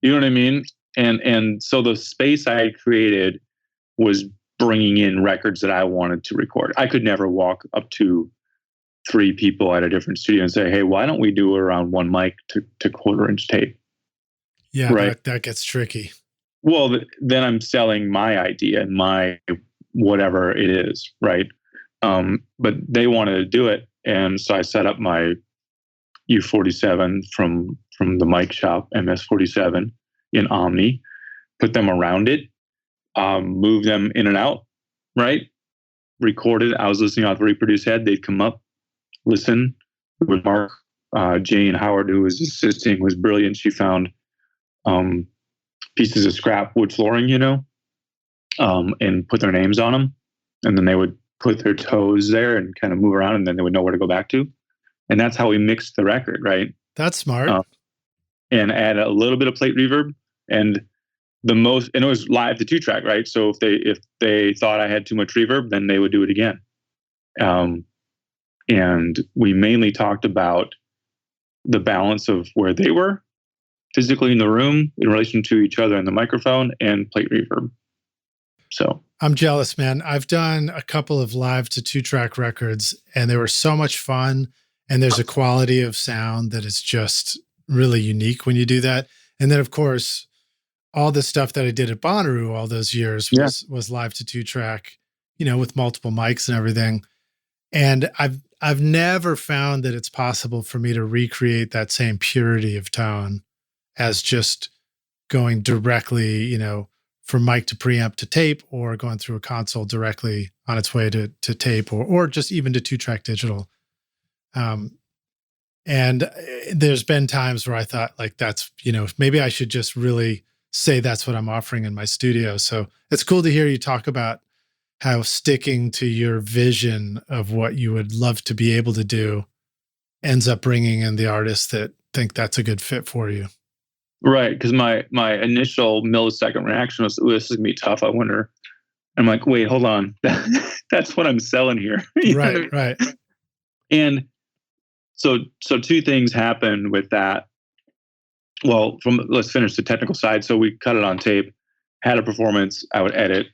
you know what I mean? And so the space I had created was bringing in records that I wanted to record. I could never walk up to 3 people at a different studio and say, hey, why don't we do around one mic to quarter-inch tape? Yeah, right. That gets tricky. Well, then I'm selling my idea and my whatever it is, right? But they wanted to do it. And so I set up my U47 from the mic shop, MS47 in Omni, put them around it, move them in and out, right? Recorded. I was listening off the reproduce head. They'd come up, listen. With Mark, Jane Howard, who was assisting, was brilliant. She found pieces of scrap wood flooring, and put their names on them. And then they would put their toes there and kind of move around, and then they would know where to go back to. And that's how we mixed the record, right? That's smart. And add a little bit of plate reverb. And it was live to 2-track, right? So if they thought I had too much reverb, then they would do it again. And we mainly talked about the balance of where they were physically in the room in relation to each other and the microphone and plate reverb. So I'm jealous, man. I've done a couple of live to 2-track records, and they were so much fun. And there's a quality of sound that is just really unique when you do that. And then, of course, all the stuff that I did at Bonnaroo all those years was live to 2-track, with multiple mics and everything. And I've never found that it's possible for me to recreate that same purity of tone as just going directly, from mic to preamp to tape, or going through a console directly on its way to tape, or just even to 2-track digital. And there's been times where I thought, like, that's, maybe I should just really say that's what I'm offering in my studio. So it's cool to hear you talk about how sticking to your vision of what you would love to be able to do ends up bringing in the artists that think that's a good fit for you. Right. Because my initial millisecond reaction was, this is going to be tough. I wonder. I'm like, wait, hold on. That's what I'm selling here. Right. And so two things happened with that. Well, let's finish the technical side. So we cut it on tape, had a performance. I would edit.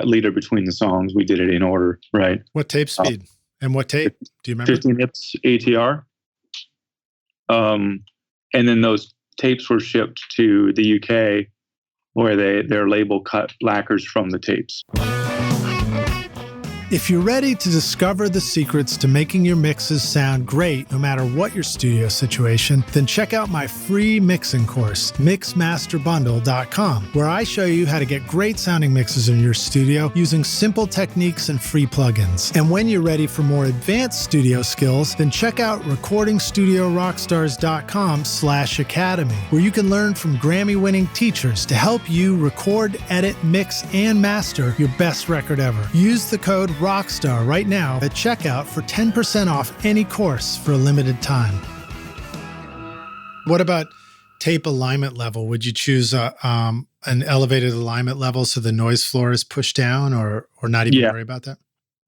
Leader between the songs. We did it in order, right? What tape speed and what tape? Do you remember? 15 hips ATR. And then those tapes were shipped to the UK, where their label cut lacquers from the tapes. If you're ready to discover the secrets to making your mixes sound great, no matter what your studio situation, then check out my free mixing course, mixmasterbundle.com, where I show you how to get great sounding mixes in your studio using simple techniques and free plugins. And when you're ready for more advanced studio skills, then check out recordingstudiorockstars.com/academy, where you can learn from Grammy-winning teachers to help you record, edit, mix, and master your best record ever. Use the code Rockstar right now at checkout for 10% off any course for a limited time. What about tape alignment level? Would you choose an elevated alignment level so the noise floor is pushed down, or not even worry about that?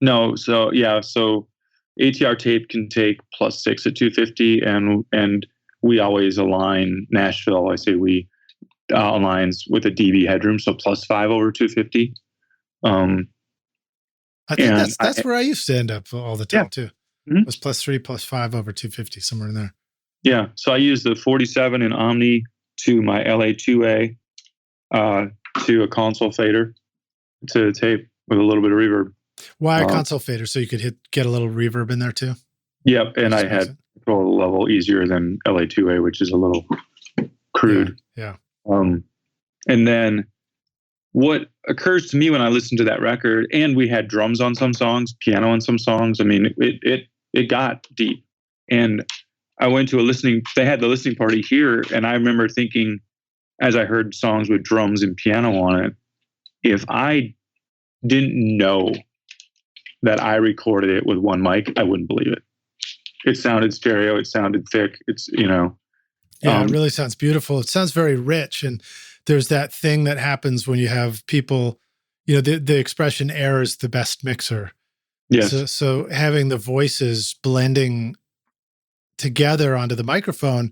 No. So ATR tape can take +6 at 250, and we always align Nashville. I say we aligns with a dB headroom, so +5 over 250. I think that's where I used to end up all the time too. Mm-hmm. It was +3, +5 over 250, somewhere in there. Yeah. So I use the 47 in Omni to my LA2A to a console fader to tape with a little bit of reverb. Why a console fader? So you could get a little reverb in there too? Yep. And I had control level easier than LA2A, which is a little crude. Yeah. And then what occurs to me when I listen to that record, and we had drums on some songs, piano on some songs. I mean, it got deep. And I went to they had the listening party here, and I remember thinking, as I heard songs with drums and piano on it, if I didn't know that I recorded it with one mic, I wouldn't believe it. It sounded stereo. It sounded thick. Yeah, it really sounds beautiful. It sounds very rich. And there's that thing that happens when you have people, the expression air is the best mixer. Yes. So having the voices blending together onto the microphone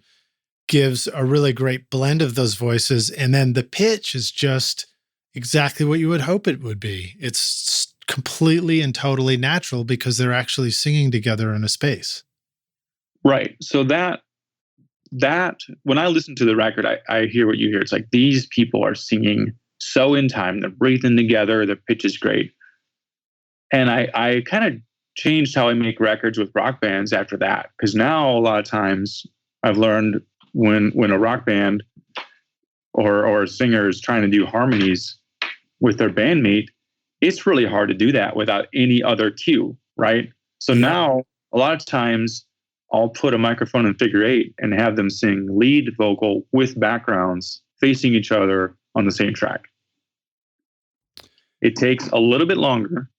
gives a really great blend of those voices. And then the pitch is just exactly what you would hope it would be. It's completely and totally natural because they're actually singing together in a space. Right. So that when I listen to the record, I hear what you hear. It's like these people are singing so in time. They're breathing together. The pitch is great. And I kind of changed how I make records with rock bands after that. Because now a lot of times I've learned when a rock band or a singer is trying to do harmonies with their bandmate, it's really hard to do that without any other cue, right? So now a lot of times I'll put a microphone in figure eight and have them sing lead vocal with backgrounds facing each other on the same track. It takes a little bit longer,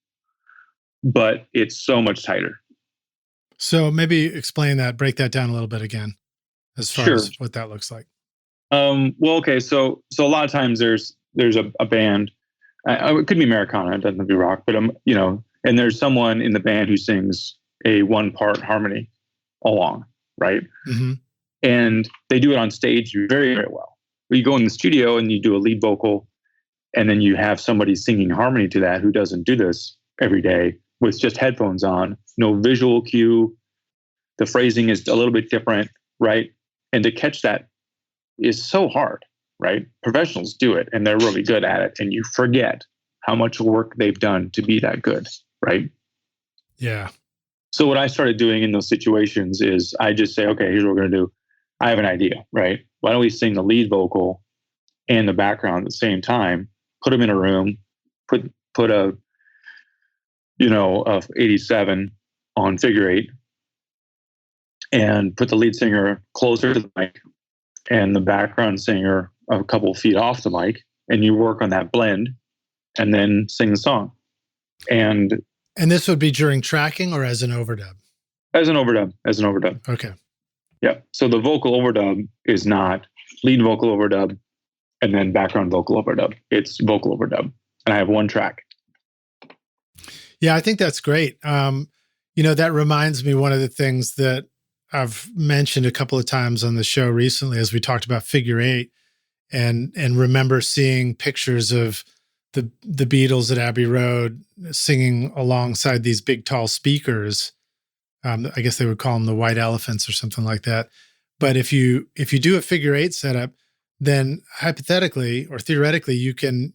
but it's so much tighter. So maybe explain that, break that down a little bit again, as far as what that looks like. Well, okay. So a lot of times there's a band. It could be Americana, it doesn't have to be rock, but and there's someone in the band who sings a 1-part harmony along, right? Mm-hmm. And they do it on stage very, very well. You go in the studio and you do a lead vocal, and then you have somebody singing harmony to that who doesn't do this every day with just headphones on, no visual cue. The phrasing is a little bit different, right? And to catch that is so hard, right? Professionals do it and they're really good at it, and you forget how much work they've done to be that good, right? Yeah. So what I started doing in those situations is I just say, okay, here's what we're going to do. I have an idea, right? Why don't we sing the lead vocal and the background at the same time, put them in a room, put a 87 on figure eight, and put the lead singer closer to the mic and the background singer a couple feet off the mic, and you work on that blend and then sing the song. And this would be during tracking or as an overdub? As an overdub. Okay. Yeah. So the vocal overdub is not lead vocal overdub and then background vocal overdub. It's vocal overdub. And I have one track. Yeah, I think that's great. That reminds me, one of the things that I've mentioned a couple of times on the show recently, as we talked about figure eight, and remember seeing pictures of the Beatles at Abbey Road singing alongside these big, tall speakers. I guess they would call them the white elephants or something like that. But if you do a figure eight setup, then hypothetically or theoretically, you can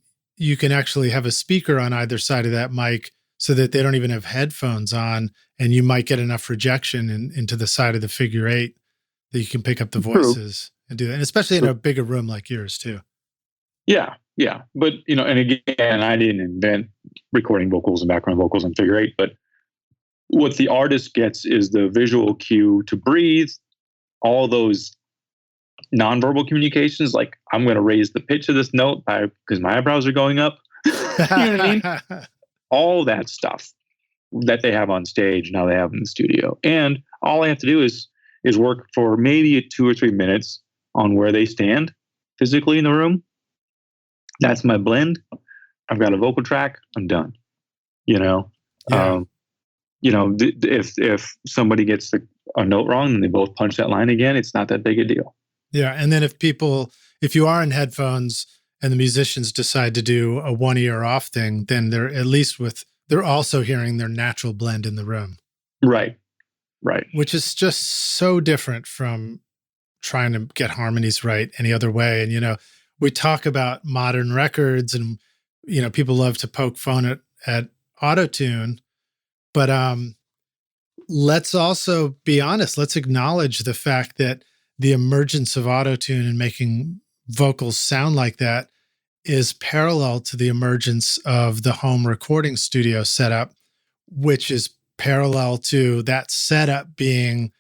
actually have a speaker on either side of that mic so that they don't even have headphones on, and you might get enough rejection into the side of the figure eight that you can pick up the voices and do that. And especially in a bigger room like yours too. Yeah. Yeah. But, and again, I didn't invent recording vocals and background vocals in figure eight, but what the artist gets is the visual cue to breathe, all those nonverbal communications, like I'm going to raise the pitch of this note because my eyebrows are going up. You know what I mean? All that stuff that they have on stage, now they have in the studio. And all I have to do is work for maybe 2 or 3 minutes on where they stand physically in the room. That's my blend. I've got a vocal track. I'm done. Yeah. If somebody gets a note wrong and they both punch that line again, it's not that big a deal. Yeah. And then if you are in headphones and the musicians decide to do a one ear off thing, then they're also hearing their natural blend in the room. Right. Which is just so different from trying to get harmonies right any other way. And, we talk about modern records and, people love to poke fun at auto-tune, but let's also be honest. Let's acknowledge the fact that the emergence of auto-tune and making vocals sound like that is parallel to the emergence of the home recording studio setup, which is parallel to that setup being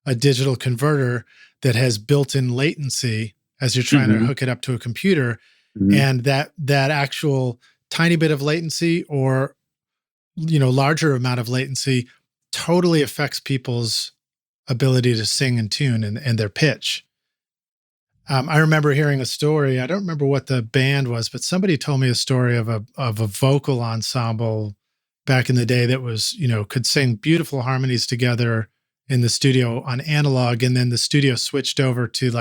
a digital converter that has built-in latency as you're trying to hook it up to a computer. And that actual tiny bit of latency or, larger amount of latency totally affects people's ability to sing and tune and their pitch. I remember hearing a story. I don't remember what the band was, but somebody told me a story of a vocal ensemble back in the day that was, could sing beautiful harmonies together in the studio on analog. And then the studio switched over to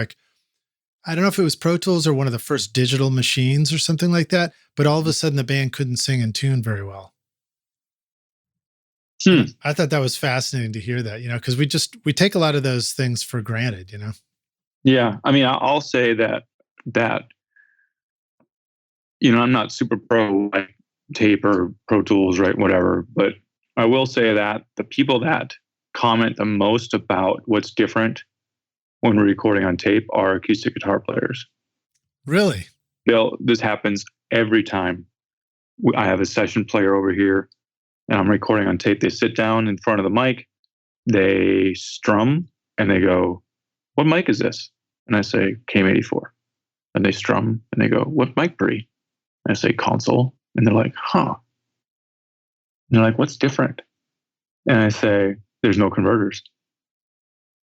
I don't know if it was Pro Tools or one of the first digital machines or something like that, but all of a sudden the band couldn't sing and tune very well. I thought that was fascinating to hear that, because we take a lot of those things for granted, Yeah. I mean, I'll say that, I'm not super pro like tape or Pro Tools, right? Whatever. But I will say that the people that comment the most about what's different when we're recording on tape are acoustic guitar players. Really? This happens every time. I have a session player over here, and I'm recording on tape. They sit down in front of the mic, they strum, and they go, "What mic is this?" And I say, "KM84." And they strum, and they go, "What mic pre?" And I say, "Console." And they're like, "Huh." And they're like, "What's different?" And I say, "There's no converters."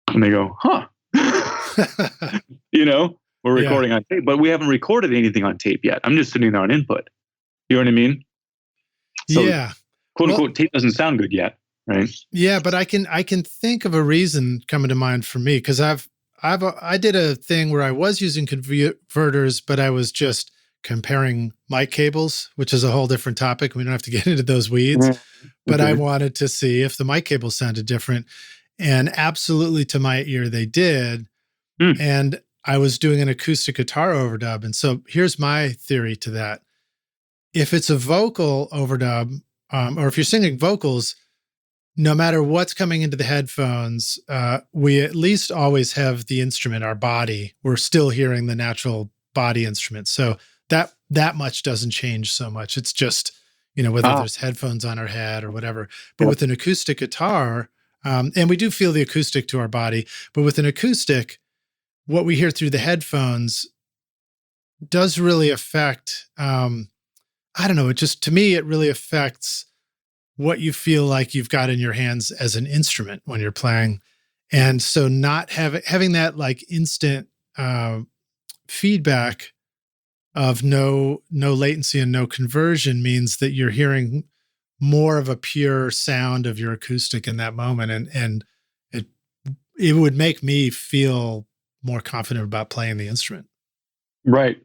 And they go, "Huh." We're recording on tape, but we haven't recorded anything on tape yet. I'm just sitting there on input. You know what I mean? So, quote unquote, tape doesn't sound good yet, right? Yeah, but I can think of a reason coming to mind for me, because I did a thing where I was using converters, but I was just comparing mic cables, which is a whole different topic. We don't have to get into those weeds, but I wanted to see if the mic cables sounded different, and absolutely to my ear they did. And I was doing an acoustic guitar overdub, and so here's my theory to that: if it's a vocal overdub, or if you're singing vocals, no matter what's coming into the headphones, we at least always have the instrument, our body. We're still hearing the natural body instrument. So that much doesn't change so much. It's just, whether there's headphones on our head or whatever. But with an acoustic guitar, and we do feel the acoustic to our body, but with an acoustic, what we hear through the headphones does really affect, I don't know, to me, it really affects what you feel like you've got in your hands as an instrument when you're playing. And so not having that like instant feedback of no latency and no conversion means that you're hearing more of a pure sound of your acoustic in that moment. And it would make me feel more confident about playing the instrument. Right.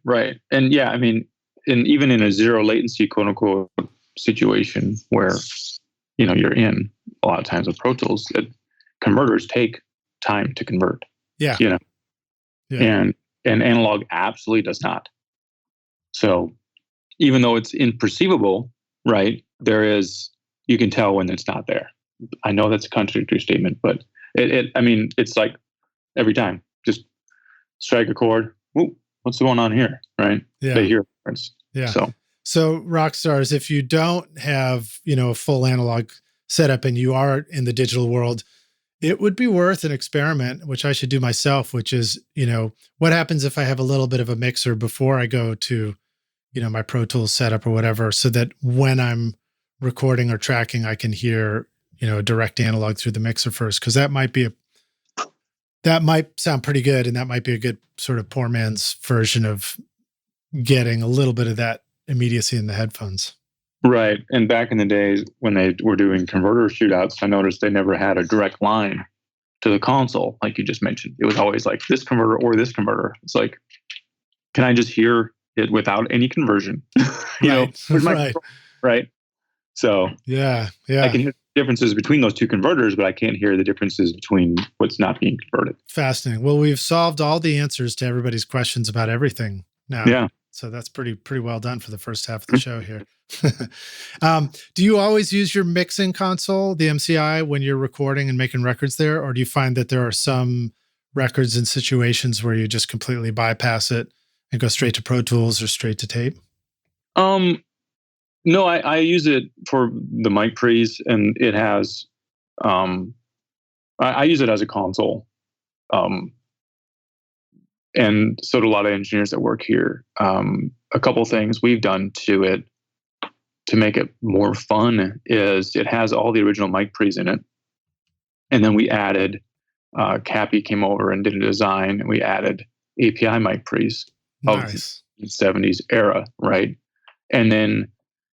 And yeah, I mean, even in a zero latency, quote unquote, situation where, you're in a lot of times with Pro Tools, converters take time to convert. Yeah. And analog absolutely does not. So even though it's imperceivable, right, you can tell when it's not there. I know that's a contradictory statement, but it's like every time, just strike a chord. Ooh, what's going on here? Right. Yeah. They hear a difference. Yeah. So rock stars, if you don't have, a full analog setup and you are in the digital world, it would be worth an experiment, which I should do myself, which is, what happens if I have a little bit of a mixer before I go to, my Pro Tools setup or whatever, so that when I'm recording or tracking, I can hear, a direct analog through the mixer first. Cause that might sound pretty good. And that might be a good sort of poor man's version of getting a little bit of that immediacy in the headphones. Right. And back in the days when they were doing converter shootouts, I noticed they never had a direct line to the console, like you just mentioned. It was always like this converter or this converter. It's like, can I just hear it without any conversion? Right. So yeah. I can hear differences between those two converters, but I can't hear the differences between what's not being converted. Fascinating. Well, we've solved all the answers to everybody's questions about everything now. Yeah. So that's pretty well done for the first half of the show here. Do you always use your mixing console, the MCI, when you're recording and making records there? Or do you find that there are some records and situations where you just completely bypass it and go straight to Pro Tools or straight to tape? No, I use it for the mic pre's, and it has, I use it as a console. And so do a lot of engineers that work here. A couple things we've done to it to make it more fun is it has all the original mic pre's in it. And then we added, Cappy came over and did a design, and we added API mic pre's of the 70s era, right? And then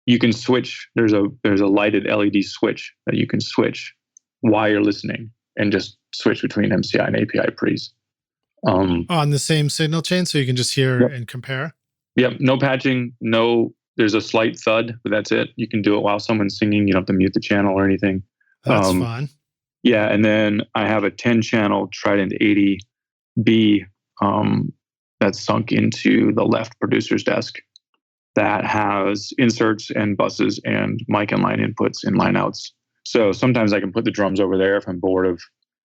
you can switch, there's a lighted LED switch that you can switch while you're listening and just switch between MCI and API pre's. On the same signal chain, so you can just hear and compare? Yep, no patching, there's a slight thud, but that's it. You can do it while someone's singing. You don't have to mute the channel or anything. That's fun. Yeah, and then I have a 10-channel Trident 80B that's sunk into the left producer's desk that has inserts and buses and mic and line inputs and line outs. So sometimes I can put the drums over there if I'm bored of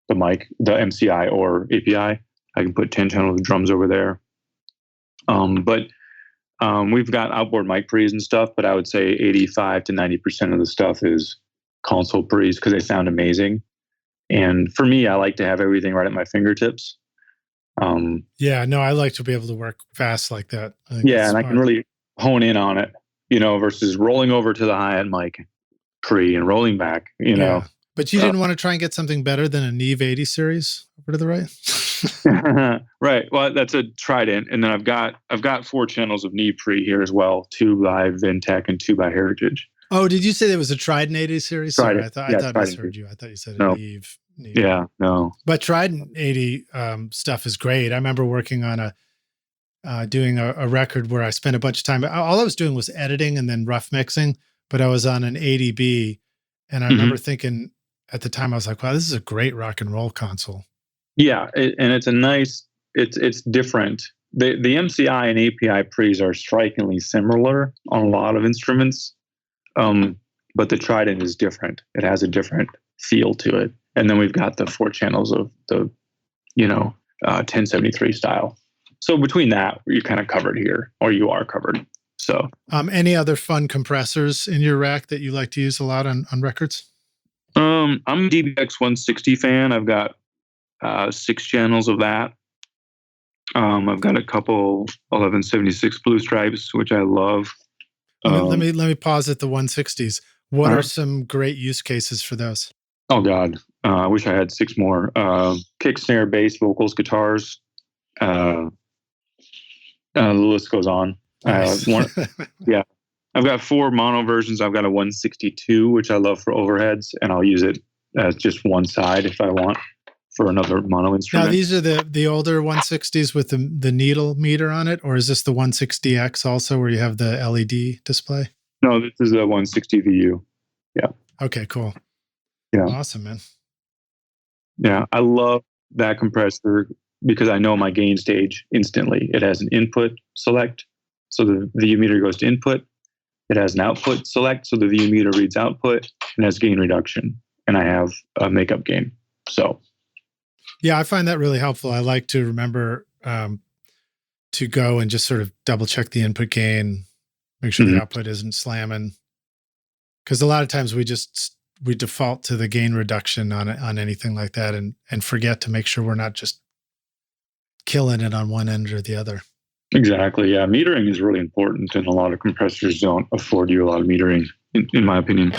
the mic, the MCI or API. I can put 10 channel drums over there. But We've got outboard mic pre's and stuff, but I would say 85 to 90% of the stuff is console pre's because they sound amazing. And for me, I like to have everything right at my fingertips. Yeah, no, I like to be able to work fast like that. Yeah, and I can really hone in on it, versus rolling over to the high-end mic pre and rolling back, know. But you didn't want to try and get something better than a Neve 80 series over to the right? Right. Well, that's a Trident. And then I've got 4 channels of Neve pre here as well, 2 by Vintech and 2 by Heritage. Oh, did you say there was a Trident 80 series? Sorry, I thought I misheard you. I thought you said a Neve. Yeah, no. But Trident 80 stuff is great. I remember working on doing a record where I spent a bunch of time. All I was doing was editing and then rough mixing, but I was on an 80B. And I remember thinking at the time, I was like, wow, this is a great rock and roll console. Yeah, and it's a nice, it's different. The MCI and API pre's are strikingly similar on a lot of instruments, but the Trident is different. It has a different feel to it. And then we've got the 4 channels of the, 1073 style. So between that, you're kind of covered here, or you are covered. So, any other fun compressors in your rack that you like to use a lot on records? I'm a DBX 160 fan. I've got 6 channels of that. I've got a couple 1176 Blue Stripes, which I love. Let me pause at the 160s. What are some great use cases for those? Oh God, I wish I had 6 more. Kick, snare, bass, vocals, guitars. The list goes on. Nice. I've got 4 mono versions. I've got a 162, which I love for overheads, and I'll use it as just one side if I want for another mono instrument. Now, these are the older 160s with the needle meter on it, or is this the 160X also where you have the LED display? No, this is a 160 VU. Yeah. Okay, cool. Yeah. Awesome, man. Yeah, I love that compressor because I know my gain stage instantly. It has an input select, so the VU meter goes to input. It has an output select, so the VU meter reads output, and has gain reduction. And I have a makeup gain. So, yeah, I find that really helpful. I like to remember to go and just sort of double check the input gain, make sure the output isn't slamming. Because a lot of times we default to the gain reduction on anything like that and forget to make sure we're not just killing it on one end or the other. Exactly. Yeah. Metering is really important, and a lot of compressors don't afford you a lot of metering, in my opinion.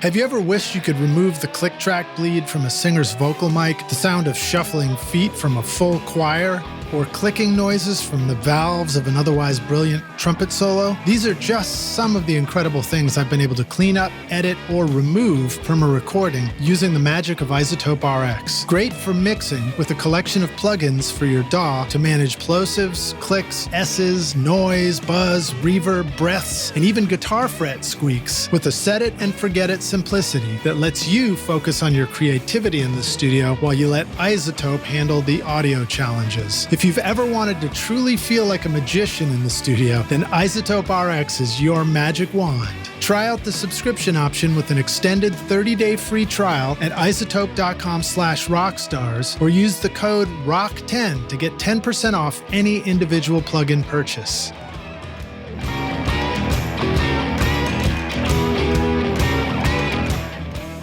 Have you ever wished you could remove the click track bleed from a singer's vocal mic, the sound of shuffling feet from a full choir, or clicking noises from the valves of an otherwise brilliant trumpet solo? These are just some of the incredible things I've been able to clean up, edit, or remove from a recording using the magic of iZotope RX. Great for mixing with a collection of plugins for your DAW to manage plosives, clicks, S's, noise, buzz, reverb, breaths, and even guitar fret squeaks with a set it and forget it simplicity that lets you focus on your creativity in the studio while you let iZotope handle the audio challenges. If you've ever wanted to truly feel like a magician in the studio, then iZotope RX is your magic wand. Try out the subscription option with an extended 30-day free trial at iZotope.com/rockstars or use the code ROCK10 to get 10% off any individual plugin purchase.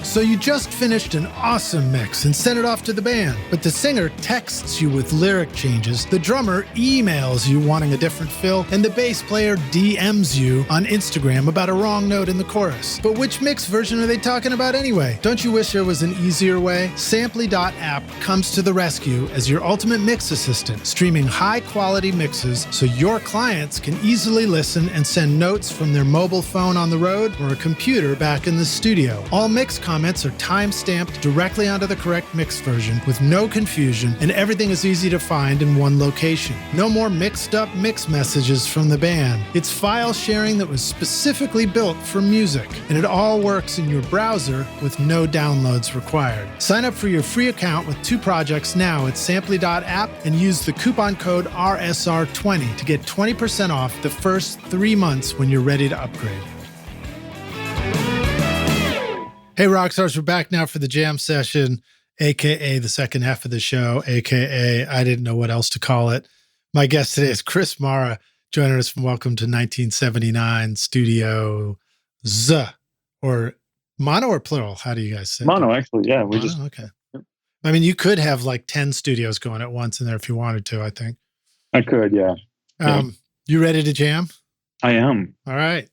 So you just finished an awesome mix and sent it off to the band, but the singer texts you with lyric changes, the drummer emails you wanting a different fill, and the bass player DMs you on Instagram about a wrong note in the chorus. But which mix version are they talking about anyway? Don't you wish there was an easier way? Samply.app comes to the rescue as your ultimate mix assistant, streaming high-quality mixes so your clients can easily listen and send notes from their mobile phone on the road or a computer back in the studio. All mix comments are time-stamped directly onto the correct mix version with no confusion, and everything is easy to find in one location. No more mixed-up mix messages from the band. It's file sharing that was specifically built for music, and it all works in your browser with no downloads required. Sign up for your free account with 2 projects now at samply.app and use the coupon code RSR20 to get 20% off the first 3 months when you're ready to upgrade. Hey, Rockstars, we're back now for the jam session, a.k.a. the second half of the show, a.k.a. I didn't know what else to call it. My guest today is Chris Mara, joining us from Welcome to 1979 Studio Z, or mono or plural? How do you guys say it? Mono, actually, yeah. Mono? Okay. I mean, you could have like 10 studios going at once in there if you wanted to, I think. I could, yeah. You ready to jam? I am. All right.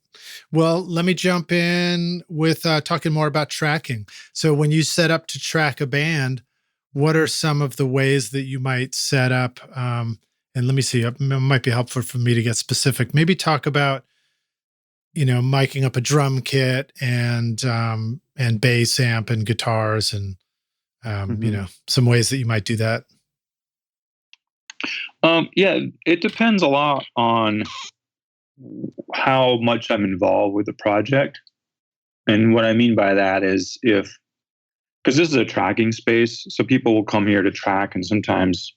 Well, let me jump in with talking more about tracking. So when you set up to track a band, what are some of the ways that you might set up? And let me see, it might be helpful for me to get specific. Maybe talk about, miking up a drum kit and bass amp and guitars and, some ways that you might do that. Yeah, it depends a lot on how much I'm involved with the project. And what I mean by that is because this is a tracking space, so people will come here to track, and sometimes,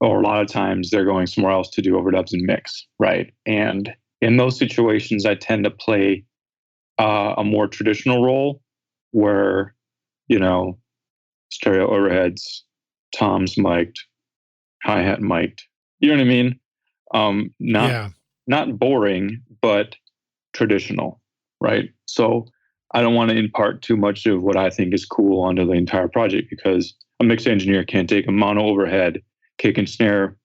or a lot of times, they're going somewhere else to do overdubs and mix, right? And in those situations, I tend to play a more traditional role where, stereo overheads, toms mic'd, hi-hat mic'd. You know what I mean? Not boring, but traditional, right? So I don't want to impart too much of what I think is cool onto the entire project, because a mix engineer can't take a mono overhead, kick and snare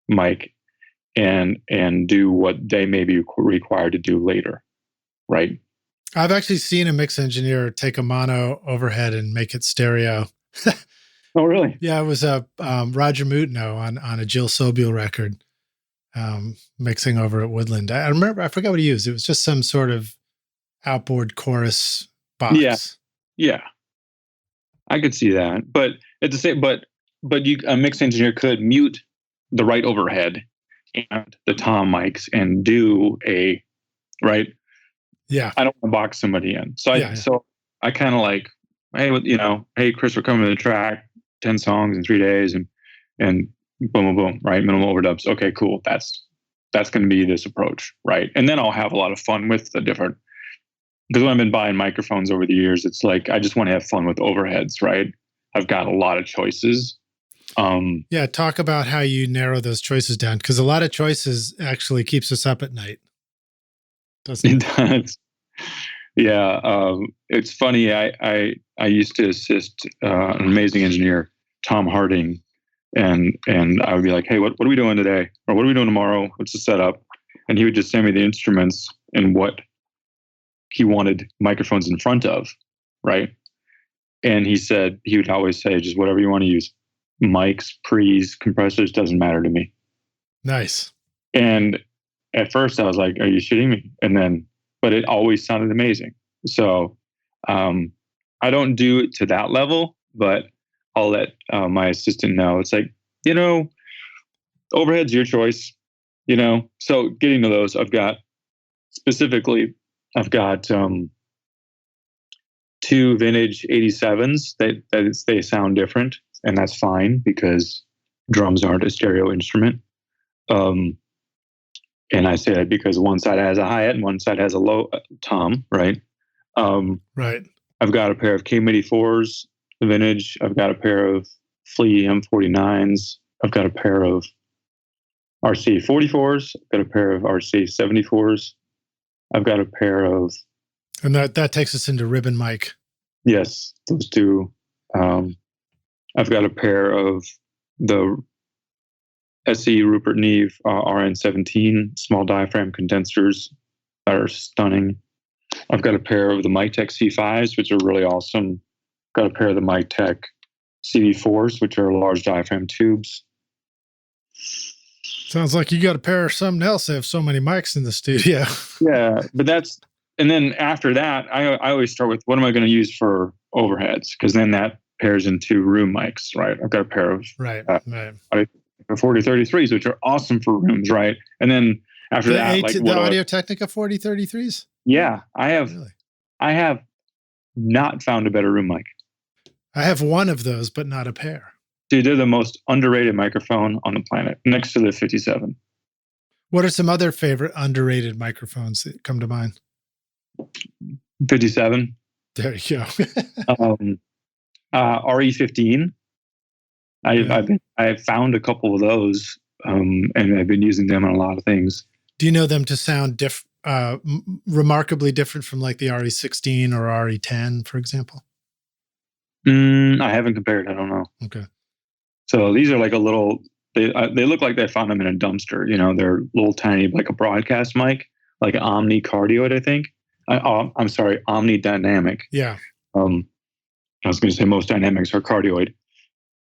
mic and do what they may be required to do later, right? I've actually seen a mix engineer take a mono overhead and make it stereo. Oh, really? Yeah, it was a Roger Mutino on a Jill Sobule record, mixing over at Woodland. I forgot what he used. It was just some sort of outboard chorus box. Yeah. I could see that, but at the same, but a mix engineer could mute the right overhead and the tom mics and do right. Yeah. I don't want to box somebody in. So I kind of like, hey, Chris, we're coming to the track, 10 songs in 3 days and boom, boom, boom, right? Minimal overdubs. Okay, cool. That's going to be this approach, right? And then I'll have a lot of fun with the different, because when I've been buying microphones over the years, it's like, I just want to have fun with overheads, right? I've got a lot of choices. Talk about how you narrow those choices down, because a lot of choices actually keeps us up at night. Doesn't it? It does. Yeah. It's funny. I used to assist an amazing engineer, Tom Harding, and I would be like, hey, what are we doing today? Or what are we doing tomorrow? What's the setup? And he would just send me the instruments and what he wanted microphones in front of, right? And he would always say, just whatever you want to use. Mics, pre's, compressors, doesn't matter to me. Nice. And at first I was like, are you shitting me? But it always sounded amazing. So I don't do it to that level, but I'll let my assistant know. It's like, overhead's your choice, So getting to those, I've got two vintage 87s they sound different, and that's fine because drums aren't a stereo instrument. And I say that because one side has a hi-hat and one side has a low tom, right? Right. I've got a pair of K-84s, vintage. I've got a pair of Flea M49s. I've got a pair of RC44s. I've got a pair of RC74s. I've got a pair of... And that takes us into ribbon mic. Yes, those two. I've got a pair of the SE Rupert Neve RN17 small diaphragm condensers that are stunning. I've got a pair of the Mytek C5s, which are really awesome. Got a pair of the Mytek CV4s, which are large diaphragm tubes. Sounds like you got a pair of something else. They have so many mics in the studio. Yeah, but and then after that, I always start with, what am I going to use for overheads? Because then that pairs into room mics, right? I've got a pair of 4033s, which are awesome for rooms, right? And then after that, the Audio-Technica 4033s? Yeah, I have not found a better room mic. I have one of those, but not a pair. Dude, they're the most underrated microphone on the planet, next to the 57. What are some other favorite underrated microphones that come to mind? 57. There you go. RE15. I've found a couple of those, and I've been using them on a lot of things. Do you know them to sound remarkably different from like the RE16 or RE10, for example? I haven't compared. I don't know. Okay. So these are like a little. They look like they found them in a dumpster. They're little tiny, like a broadcast mic, like an Omni Cardioid, I think. I'm sorry, Omni Dynamic. Yeah. I was going to say most dynamics are cardioid,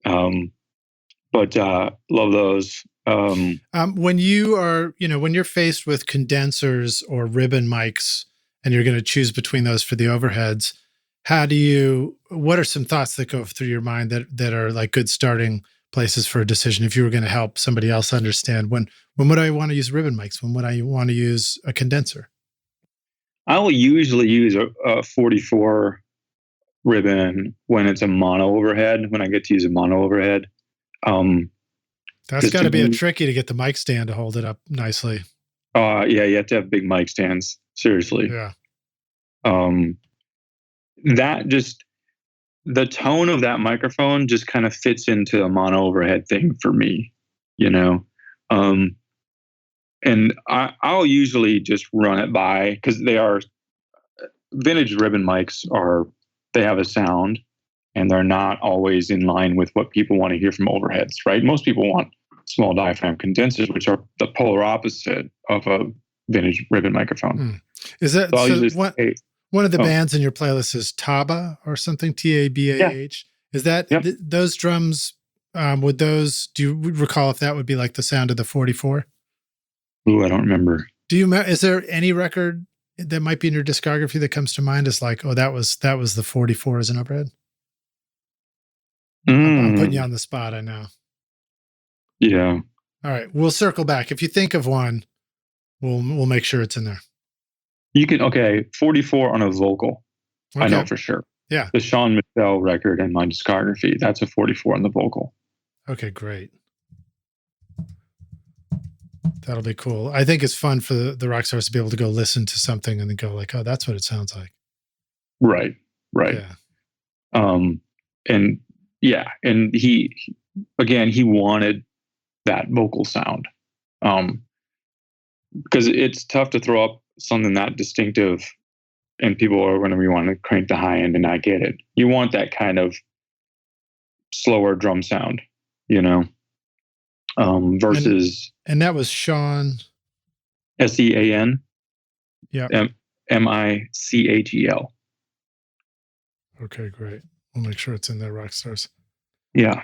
but love those. When you are, when you're faced with condensers or ribbon mics, and you're going to choose between those for the overheads, what are some thoughts that go through your mind that are like good starting places for a decision? If you were going to help somebody else understand when would I want to use ribbon mics? When would I want to use a condenser? I will usually use a 44 ribbon when it's a mono overhead, when I get to use a mono overhead. That's got to be tricky to get the mic stand to hold it up nicely. Yeah, you have to have big mic stands. Seriously. Yeah. That just, the tone of that microphone just kind of fits into a mono overhead thing for me, and I'll usually just run it by, because they are vintage ribbon mics they have a sound, and they're not always in line with what people want to hear from overheads, right? Most people want small diaphragm condensers, which are the polar opposite of a vintage ribbon microphone. Is that one of the bands in your playlist is Taba or something? Tabah. Yeah. Is that those drums? Do you recall if that would be like the sound of the 44? Ooh, I don't remember. Is there any record that might be in your discography that comes to mind as like, oh, that was the 44 as an overhead? I'm putting you on the spot, I know. Yeah. All right, we'll circle back. If you think of one, we'll make sure it's in there. You can 44 on a vocal. Okay. I know for sure. Yeah. The Sean Michel record in my discography, that's a 44 on the vocal. Okay, great. That'll be cool. I think it's fun for the rock stars to be able to go listen to something and then go like, oh, that's what it sounds like. Right. Yeah. And he wanted that vocal sound. Because it's tough to throw up something that distinctive and people are going to want to crank the high end and not get it. You want that kind of slower drum sound, versus. And that was Sean. Sean. Yeah. Michel. Okay, great. We'll make sure it's in there, rock stars. Yeah.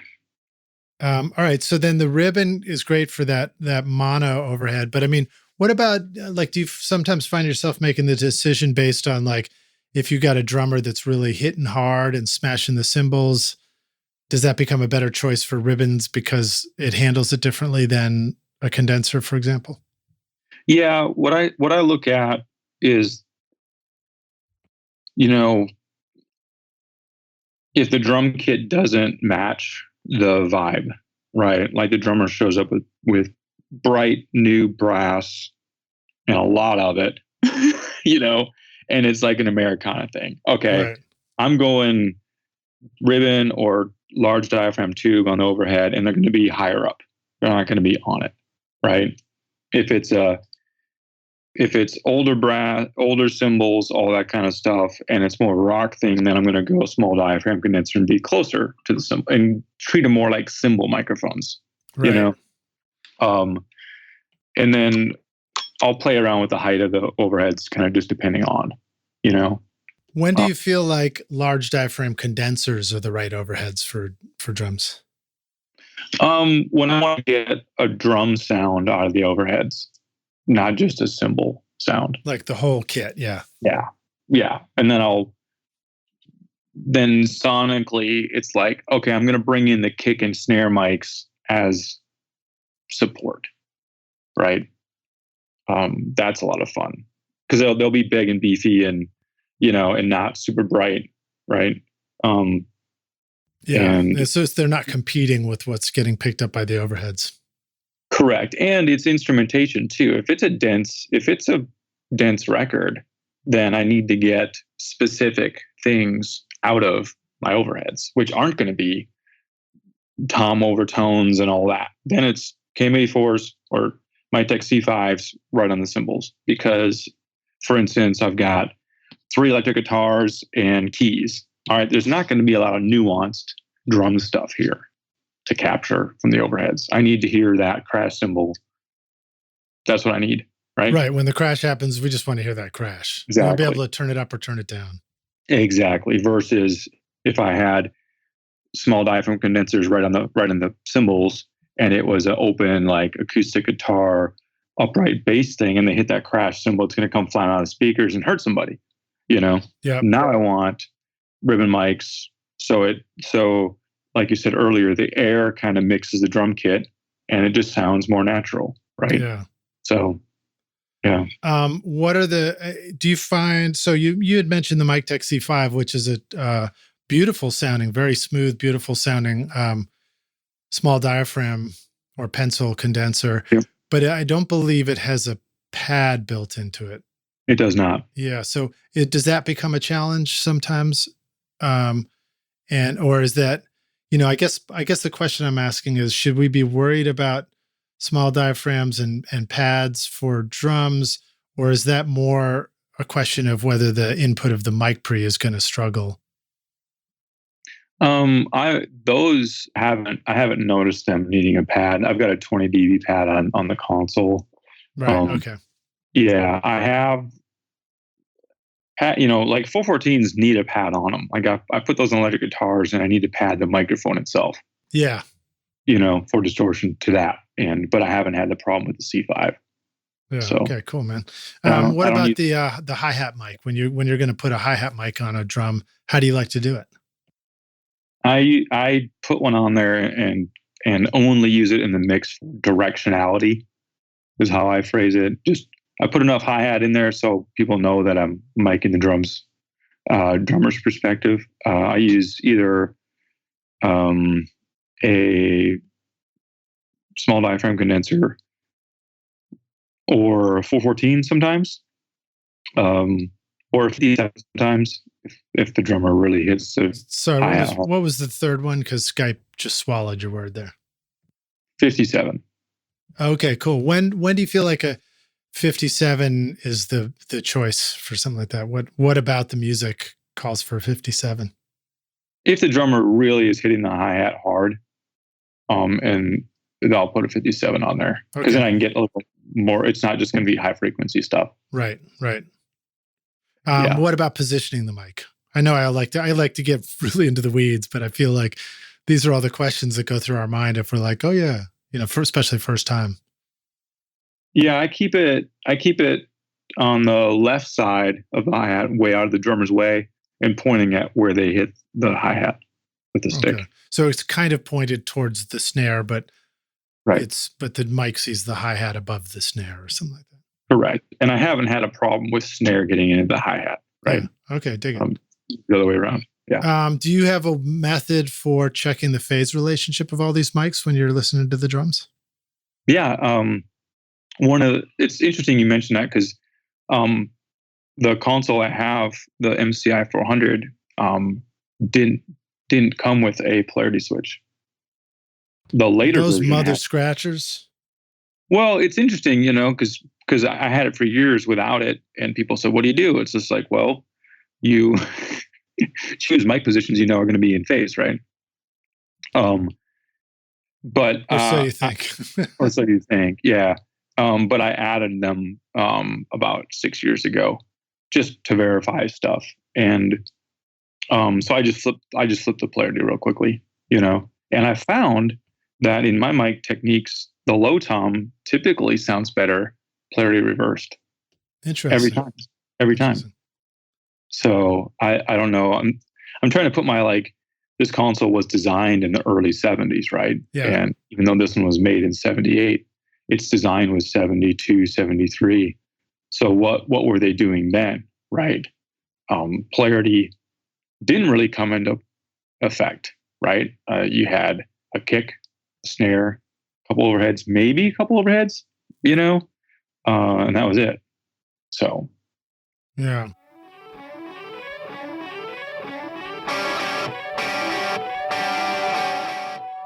All right. So then the ribbon is great for that mono overhead. But I mean, what about like, do you sometimes find yourself making the decision based on like, if you got a drummer that's really hitting hard and smashing the cymbals, does that become a better choice for ribbons because it handles it differently than a condenser, for example? Yeah. What I look at is, if the drum kit doesn't match the vibe, right? Like the drummer shows up with bright new brass and a lot of it, and it's like an Americana thing. Okay. Right. I'm going ribbon or large diaphragm tube on the overhead, and they're going to be higher up. They're not going to be on it, right? If it's older brass, older cymbals, all that kind of stuff, and it's more of a rock thing, then I'm going to go small diaphragm condenser and be closer to the cymbal and treat them more like cymbal microphones, right. And then I'll play around with the height of the overheads, kind of just depending on, When do you feel like large diaphragm condensers are the right overheads for drums? When I want to get a drum sound out of the overheads, not just a cymbal sound. Like the whole kit, yeah. Yeah. And then sonically, it's like, okay, I'm going to bring in the kick and snare mics as support, right? That's a lot of fun because they'll be big and beefy and, and not super bright, right? It's just they're not competing with what's getting picked up by the overheads. Correct. And it's instrumentation too. If it's a dense record, then I need to get specific things out of my overheads, which aren't going to be tom overtones and all that. Then it's KM84s or Mytek C5s right on the cymbals. Because, for instance, I've got 3 electric guitars and keys. All right, there's not going to be a lot of nuanced drum stuff here to capture from the overheads. I need to hear that crash cymbal. That's what I need, right? Right. When the crash happens, we just want to hear that crash. Exactly. You want to be able to turn it up or turn it down. Exactly. Versus if I had small diaphragm condensers right in the cymbals, and it was an open like acoustic guitar upright bass thing, and they hit that crash cymbal, it's going to come flying out of the speakers and hurt somebody. Yeah. Now I want ribbon mics, so like you said earlier, the air kind of mixes the drum kit, and it just sounds more natural, right? Yeah. So, yeah. What are do you find, so you had mentioned the Mytek C5, which is a beautiful sounding, very smooth, beautiful sounding, small diaphragm or pencil condenser, but I don't believe it has a pad built into it. It does not. Yeah. So does that become a challenge sometimes? Or is that, I guess the question I'm asking is, should we be worried about small diaphragms and pads for drums, or is that more a question of whether the input of the mic pre is going to struggle? I haven't noticed them needing a pad. I've got a 20 dB pad on the console. Right. Okay. Yeah, I have. Like 414s need a pad on them. I put those on electric guitars, and I need to pad the microphone itself. Yeah. For distortion to that. But I haven't had the problem with the C5. Yeah. So, okay. Cool, man. What about the hi-hat mic? When you're going to put a hi-hat mic on a drum, how do you like to do it? I put one on there and only use it in the mix for directionality, is how I phrase it. Just I put enough hi-hat in there so people know that I'm micing the drums, drummer's perspective. I use either a small diaphragm condenser or a 414 sometimes, or 57 sometimes if the drummer really hits the Sorry, what was the third one? Because Skype just swallowed your word there. 57. Okay, cool. When do you feel like a 57 is the choice for something like that? What about the music calls for 57? If the drummer really is hitting the hi-hat hard, and I'll put a 57 on there, because then I can get a little more. It's not just going to be high frequency stuff. Right. What about positioning the mic? I know I like to get really into the weeds, but I feel like these are all the questions that go through our mind if we're like, oh yeah, especially first time. Yeah, I keep it on the left side of the hi-hat, way out of the drummer's way, and pointing at where they hit the hi-hat with the stick. So it's kind of pointed towards the snare, but right. But the mic sees the hi-hat above the snare or something like that. Correct. And I haven't had a problem with snare getting into the hi-hat. Right. Yeah. Okay, dig it. The other way around. Yeah. Do you have a method for checking the phase relationship of all these mics when you're listening to the drums? Yeah. It's interesting you mentioned that, because the console I have, the MCI 400, didn't come with a polarity switch. The later those version mother scratchers. Well, it's interesting, because I had it for years without it, and people said, "What do you do?" It's just like, well, you choose mic positions are going to be in phase, right? But or so you think. Or so you think, yeah. But I added them about 6 years ago, just to verify stuff, and so I just flipped the polarity real quickly, and I found that in my mic techniques, the low tom typically sounds better polarity reversed. Interesting. Every time. So I don't know. I'm trying to put my this console was designed in the early 70s, right? Yeah. And even though this one was made in 78, its design was 72, 73. So what were they doing then, right? Polarity didn't really come into effect, right? You had a kick, a snare, maybe a couple overheads, and that was it. So, yeah.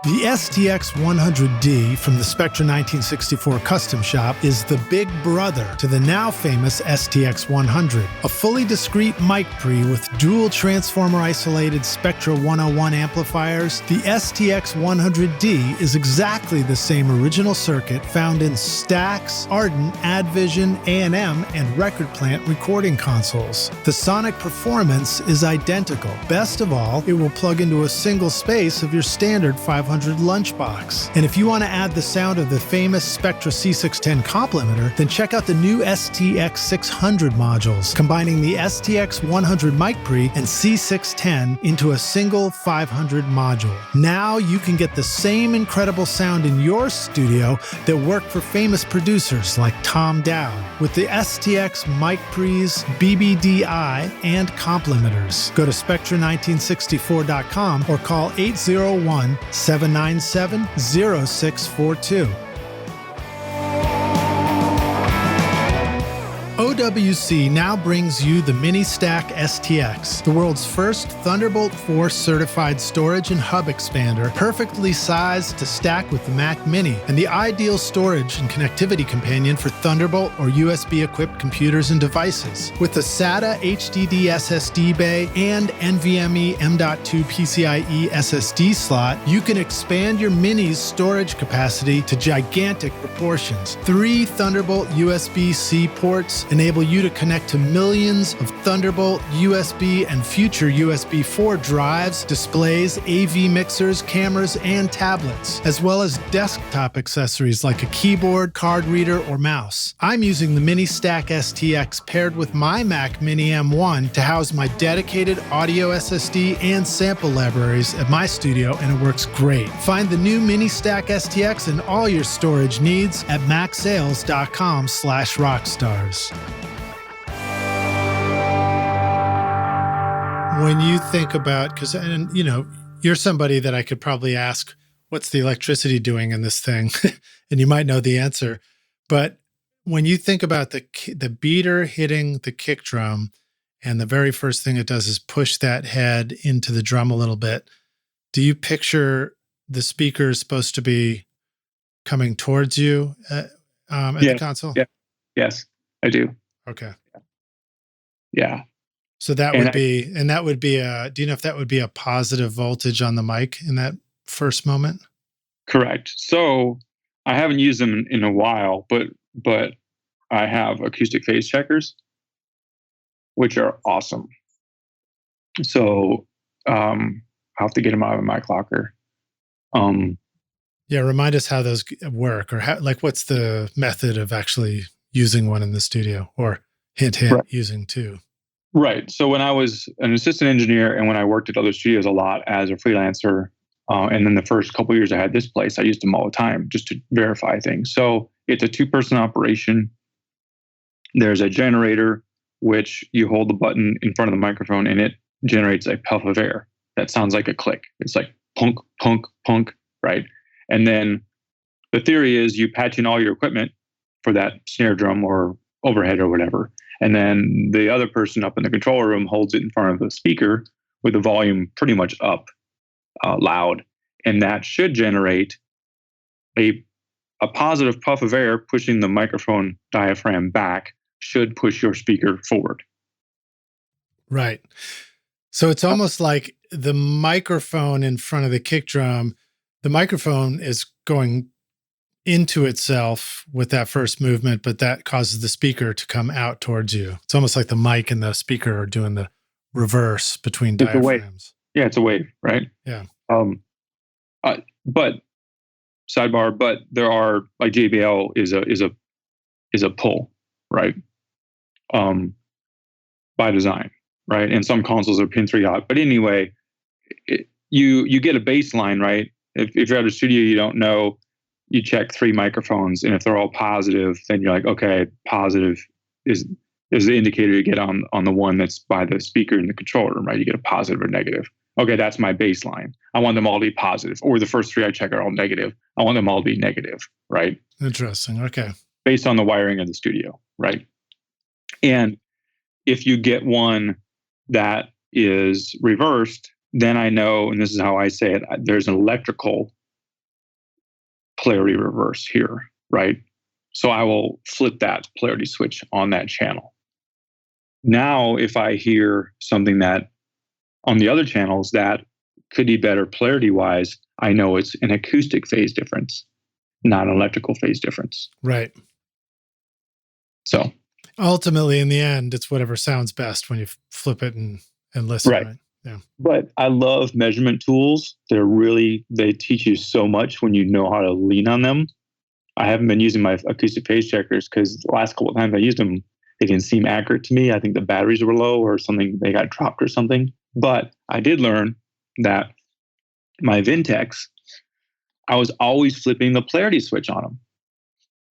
The STX 100D from the Spectra 1964 Custom Shop is the big brother to the now famous STX 100. A fully discrete mic pre with dual transformer isolated Spectra 101 amplifiers, the STX 100D is exactly the same original circuit found in Stax, Ardent, Advision, A&M, and Record Plant recording consoles. The sonic performance is identical. Best of all, it will plug into a single space of your standard 500 lunchbox. And if you want to add the sound of the famous Spectra C610 complementer, then check out the new STX 600 modules, combining the STX 100 mic pre and C610 into a single 500 module. Now you can get the same incredible sound in your studio that worked for famous producers like Tom Dowd with the STX mic pre's BBDI and complementers. Go to Spectra1964.com or call 801-797-0642. OWC now brings you the Mini Stack STX, the world's first Thunderbolt 4 certified storage and hub expander, perfectly sized to stack with the Mac Mini, and the ideal storage and connectivity companion for Thunderbolt or USB-equipped computers and devices. With a SATA HDD SSD bay and NVMe M.2 PCIe SSD slot, you can expand your Mini's storage capacity to gigantic proportions. 3 Thunderbolt USB-C ports enable you to connect to millions of Thunderbolt, USB, and future USB 4 drives, displays, AV mixers, cameras, and tablets, as well as desktop accessories like a keyboard, card reader, or mouse. I'm using the Mini Stack STX paired with my Mac Mini M1 to house my dedicated audio SSD and sample libraries at my studio, and it works great. Find the new Mini Stack STX and all your storage needs at macsales.com/rockstars. When you think about, because, and you know, you're somebody that I could probably ask, what's the electricity doing in this thing? And you might know the answer. But when you think about the beater hitting the kick drum, and the very first thing it does is push that head into the drum a little bit, do you picture the speaker is supposed to be coming towards you at the console? Yeah. Yes, I do. Okay. Yeah. So that would be, do you know if that would be a positive voltage on the mic in that first moment? Correct. So I haven't used them in a while, but I have acoustic phase checkers, which are awesome. So I'll have to get them out of my clocker. Yeah, remind us how those work, or how, like, what's the method of actually using one in the studio, or hint, right. using two. Right. So when I was an assistant engineer and when I worked at other studios a lot as a freelancer, and then the first couple of years I had this place, I used them all the time just to verify things. So it's a 2-person operation. There's a generator, which you hold the button in front of the microphone and it generates a puff of air that sounds like a click. It's like punk, punk, punk, right? And then the theory is you patch in all your equipment for that snare drum or overhead or whatever. And then the other person up in the control room holds it in front of the speaker with the volume pretty much up loud. And that should generate a positive puff of air pushing the microphone diaphragm back, should push your speaker forward. Right. So it's almost like the microphone in front of the kick drum, the microphone is going into itself with that first movement, but that causes the speaker to come out towards you. It's almost like the mic and the speaker are doing the reverse between diaphragms. Yeah, it's a wave, right? Yeah. But sidebar, but there are, like, JBL is a pull, right? By design, right? And some consoles are pin 3 aught. But anyway, you get a baseline, right? If you're at a studio you don't know, you check 3 microphones, and if they're all positive, then you're like, okay, positive is the indicator you get on the one that's by the speaker in the control room, right? You get a positive or negative. Okay, that's my baseline. I want them all to be positive, or the first 3 I check are all negative. I want them all to be negative, right? Interesting. Okay. Based on the wiring of the studio, right? And if you get one that is reversed, then I know, and this is how I say it, there's an electrical polarity reverse here, right? So I will flip that polarity switch on that channel. Now, if I hear something that on the other channels that could be better polarity wise, I know it's an acoustic phase difference, not an electrical phase difference. Right. So ultimately, in the end, it's whatever sounds best when you flip it and listen. Right. Yeah. But I love measurement tools. They teach you so much when you know how to lean on them. I haven't been using my acoustic phase checkers because the last couple of times I used them, they didn't seem accurate to me. I think the batteries were low or something, they got dropped or something. But I did learn that my Vintex, I was always flipping the polarity switch on them.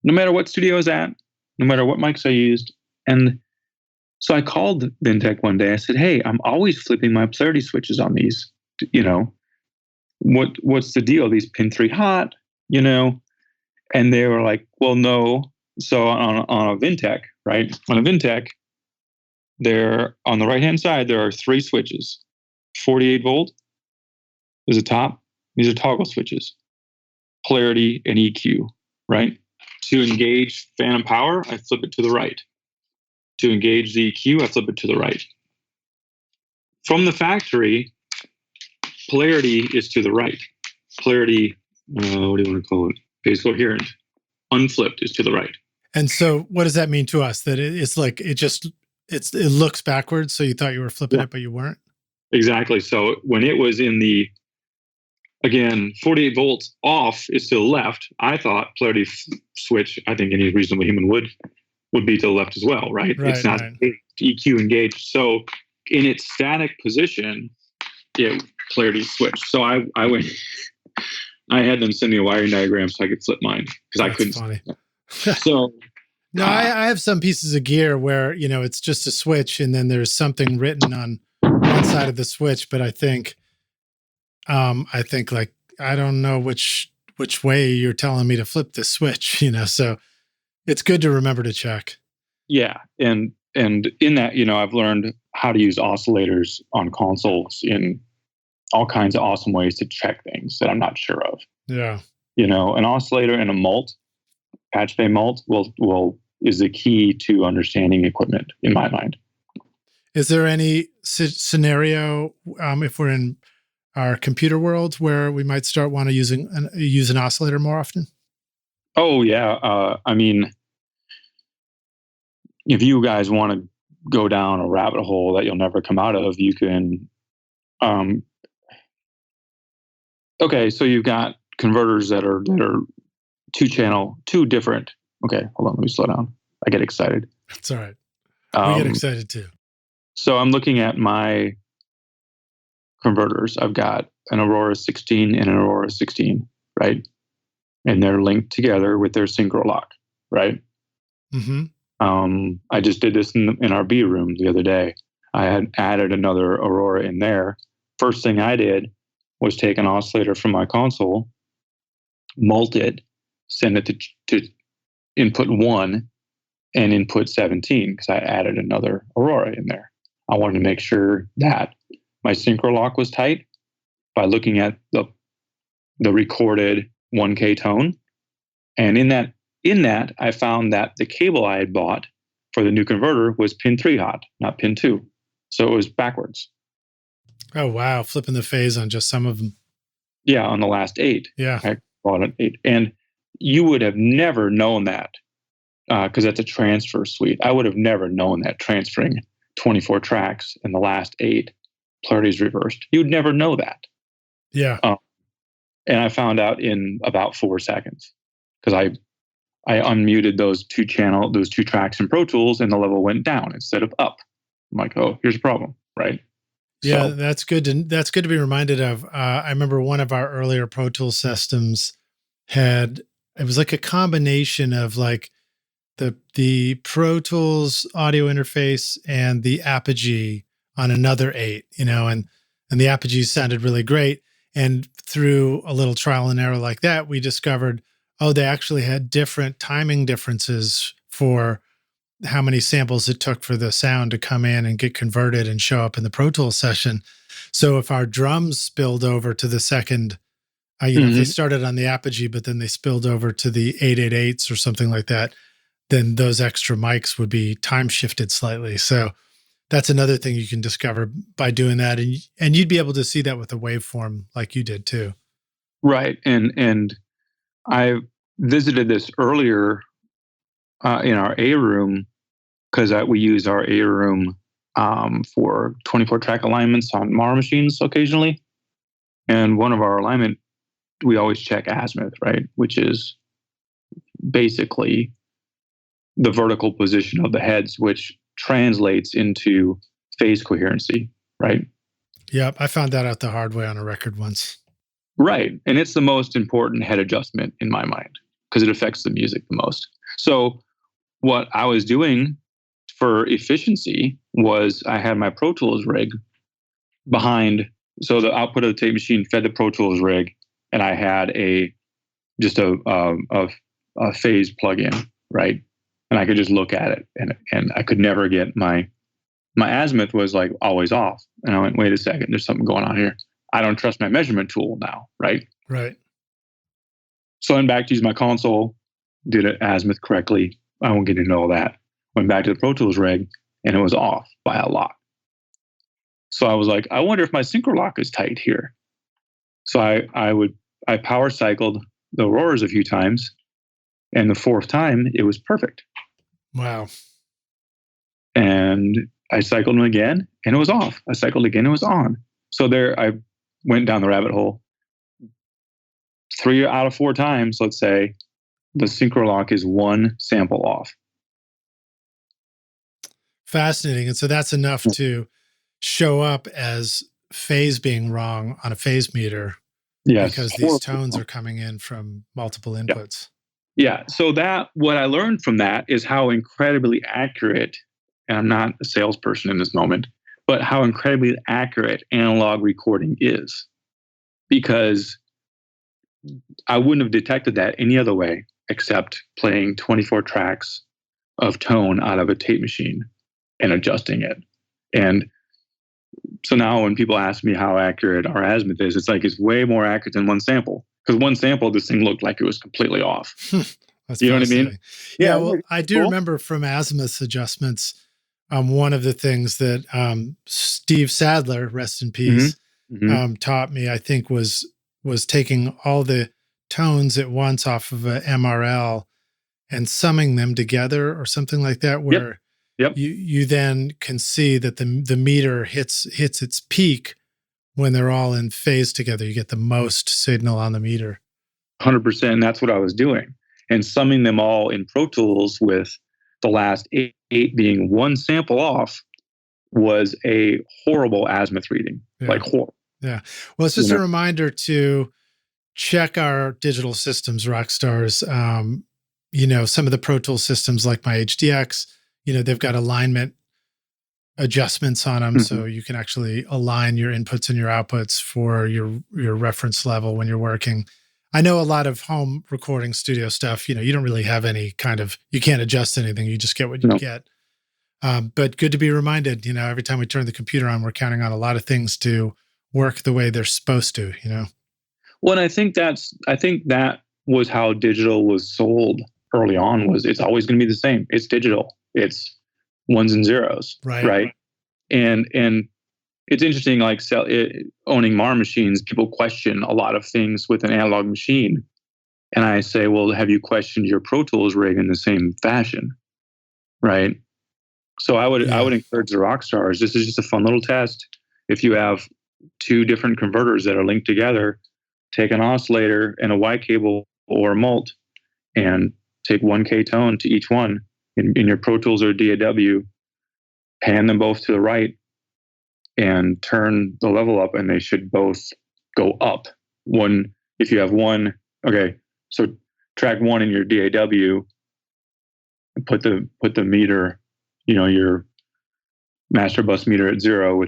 No matter what studio I was at, no matter what mics I used. And so I called Vintech one day. I said, hey, I'm always flipping my polarity switches on these. What's the deal? These pin 3 hot, And they were like, well, no. So on a Vintech, right? On a Vintech, there on the right-hand side, there are 3 switches. 48 volt is the top. These are toggle switches. Polarity and EQ, right? To engage phantom power, I flip it to the right. To engage the EQ, I flip it to the right. From the factory, polarity is to the right. Polarity, what do you want to call it? Phase coherent. Unflipped is to the right. And so what does that mean to us? That it's like, it looks backwards. So you thought you were flipping it, but you weren't? Exactly. So when it was in the, again, 48 volts off is to the left, I thought polarity switch, I think any reasonable human would be to the left as well, right? It's not EQ engaged. So in its static position, it polarity switched. So I went, I had them send me a wiring diagram so I could flip mine because I couldn't. Funny. So no, I have some pieces of gear where, it's just a switch and then there's something written on one side of the switch, but I think like, I don't know which way you're telling me to flip this switch, so it's good to remember to check. Yeah. And in that, I've learned how to use oscillators on consoles in all kinds of awesome ways to check things that I'm not sure of. Yeah. An oscillator and a mult, patch bay mult is the key to understanding equipment in my mind. Is there any scenario, if we're in our computer world, where we might start want to use an oscillator more often? Oh yeah. I mean, if you guys want to go down a rabbit hole that you'll never come out of, you can. Okay, so you've got converters that are 2 different. Okay, hold on, let me slow down. I get excited. It's all right. We get excited too. So I'm looking at my converters. I've got an Aurora 16 and an Aurora 16, right? And they're linked together with their synchro lock, right? Mm-hmm. I just did this in our B room the other day. I had added another Aurora in there. First thing I did was take an oscillator from my console, mult it, send it to input 1 and input 17 because I added another Aurora in there. I wanted to make sure that my synchro lock was tight by looking at the recorded 1K tone. And in that, I found that the cable I had bought for the new converter was pin 3 hot, not pin 2. So it was backwards. Oh, wow. Flipping the phase on just some of them. Yeah, on the last 8. Yeah. I bought an 8. And you would have never known that because that's a transfer suite. I would have never known that transferring 24 tracks in the last 8 polarity is reversed. You'd never know that. Yeah. And I found out in about 4 seconds because I unmuted those 2 tracks in Pro Tools and the level went down instead of up. I'm like, oh, here's a problem, right? Yeah, so that's good to be reminded of. I remember one of our earlier Pro Tools systems it was like a combination of like the Pro Tools audio interface and the Apogee on another 8, and the Apogee sounded really great. And through a little trial and error like that, we discovered, they actually had different timing differences for how many samples it took for the sound to come in and get converted and show up in the Pro Tools session. So if our drums spilled over to the second If they started on the Apogee, but then they spilled over to the 888s or something like that, then those extra mics would be time shifted slightly. So that's another thing you can discover by doing that. And you'd be able to see that with a waveform like you did too. Right. And I visited this earlier in our A room, because we use our A room for 24 track alignments on Mara machines occasionally. And one of our alignment, we always check azimuth, right? Which is basically the vertical position of the heads, which translates into phase coherency, right? Yep. I found that out the hard way on a record once. Right. And it's the most important head adjustment in my mind because it affects the music the most. So what I was doing for efficiency was I had my Pro Tools rig behind. So the output of the tape machine fed the Pro Tools rig, and I had just a phase plug-in, right? And I could just look at it, and I could never get my azimuth was like always off. And I went, wait a second, there's something going on here. I don't trust my measurement tool now, right? Right. So I went back to use my console, did it azimuth correctly. I won't get into all that. Went back to the Pro Tools rig, and it was off by a lot. So I was like, I wonder if my synchro lock is tight here. So I power cycled the roars a few times, and the fourth time it was perfect. Wow. And I cycled them again, and it was off. I cycled again, it was on. So there, I went down the rabbit hole. 3 out of 4 times, let's say, the synchro lock is one sample off. Fascinating. And so that's enough to show up as phase being wrong on a phase meter. Yes. Because these tones are coming in from multiple inputs. Yeah. So what I learned from that is how incredibly accurate, and I'm not a salesperson in this moment, but how incredibly accurate analog recording is. Because I wouldn't have detected that any other way except playing 24 tracks of tone out of a tape machine and adjusting it. And so now when people ask me how accurate our azimuth is, it's like it's way more accurate than one sample. Because one sample, this thing looked like it was completely off. You know what I mean? Yeah, well, I do remember from azimuth adjustments, one of the things that Steve Sadler, rest in peace, taught me, I think, was taking all the tones at once off of a MRL and summing them together or something like that, where you then can see that the meter hits its peak when they're all in phase together. You get the most signal on the meter. 100%. And that's what I was doing. And summing them all in Pro Tools with the last eight being one sample off was a horrible azimuth reading. Like horrible. Yeah. Well, it's just a reminder to check our digital systems, rock stars. Some of the Pro Tools systems like my HDX, they've got alignment adjustments on them. So you can actually align your inputs and your outputs for your reference level when you're working. I know a lot of home recording studio stuff, you don't really have any you can't adjust anything. You just get what you get. But good to be reminded, every time we turn the computer on, we're counting on a lot of things to work the way they're supposed to, Well, and I think that was how digital was sold early on, was it's always going to be the same. It's digital. It's ones and zeros. Right. And it's interesting, like owning Mara machines, people question a lot of things with an analog machine. And I say, well, have you questioned your Pro Tools rig in the same fashion? Right. So I would encourage the rock stars. This is just a fun little test. If you have 2 different converters that are linked together, take an oscillator and a Y cable or a mult and take 1K tone to each one in your Pro Tools or DAW, pan them both to the right and turn the level up, and they should both go up. If you have one, okay, so track 1 in your DAW, put the meter, your master bus meter at 0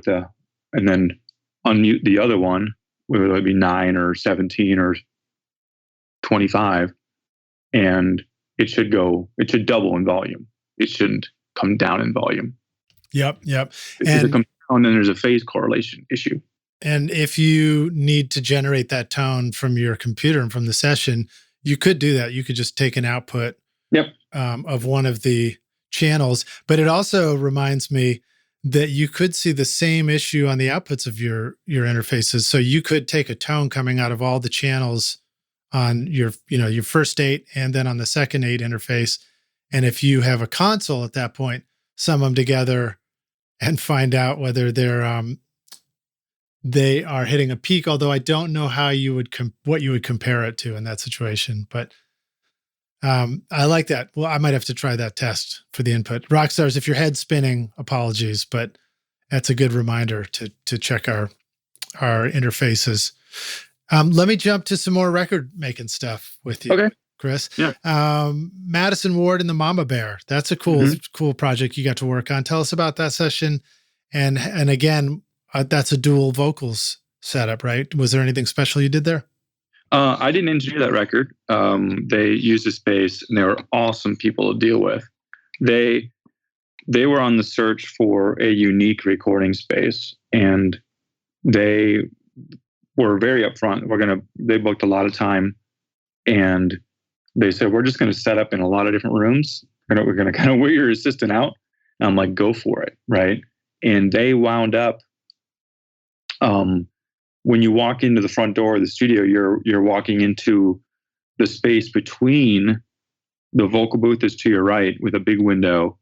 and then unmute the other one, whether it be 9 or 17 or 25, and it should double in volume. It shouldn't come down in volume. Yep. And then there's a phase correlation issue. And if you need to generate that tone from your computer and from the session, you could do that. You could just take an output of one of the channels. But it also reminds me that you could see the same issue on the outputs of your interfaces. So you could take a tone coming out of all the channels on your first 8 and then on the second 8 interface. And if you have a console at that point, sum them together and find out whether they are hitting a peak, although I don't know how you would what you would compare it to in that situation. But I like that. Well, I might have to try that test for the input. Rockstars, if your head's spinning, apologies, but that's a good reminder to check our interfaces. Let me jump to some more record making stuff with you. Okay. Chris. Yeah. Madison Ward and the Mama Bear. That's a cool project you got to work on. Tell us about that session. And again, that's a dual vocals setup, right? Was there anything special you did there? I didn't engineer that record. They used a space, and they were awesome people to deal with. They were on the search for a unique recording space, and they were very upfront. They booked a lot of time, and they said, we're just going to set up in a lot of different rooms. We're going to kind of wear your assistant out. And I'm like, go for it, right? And they wound up. When you walk into the front door of the studio, you're walking into the space between the vocal booth is to your right with a big window,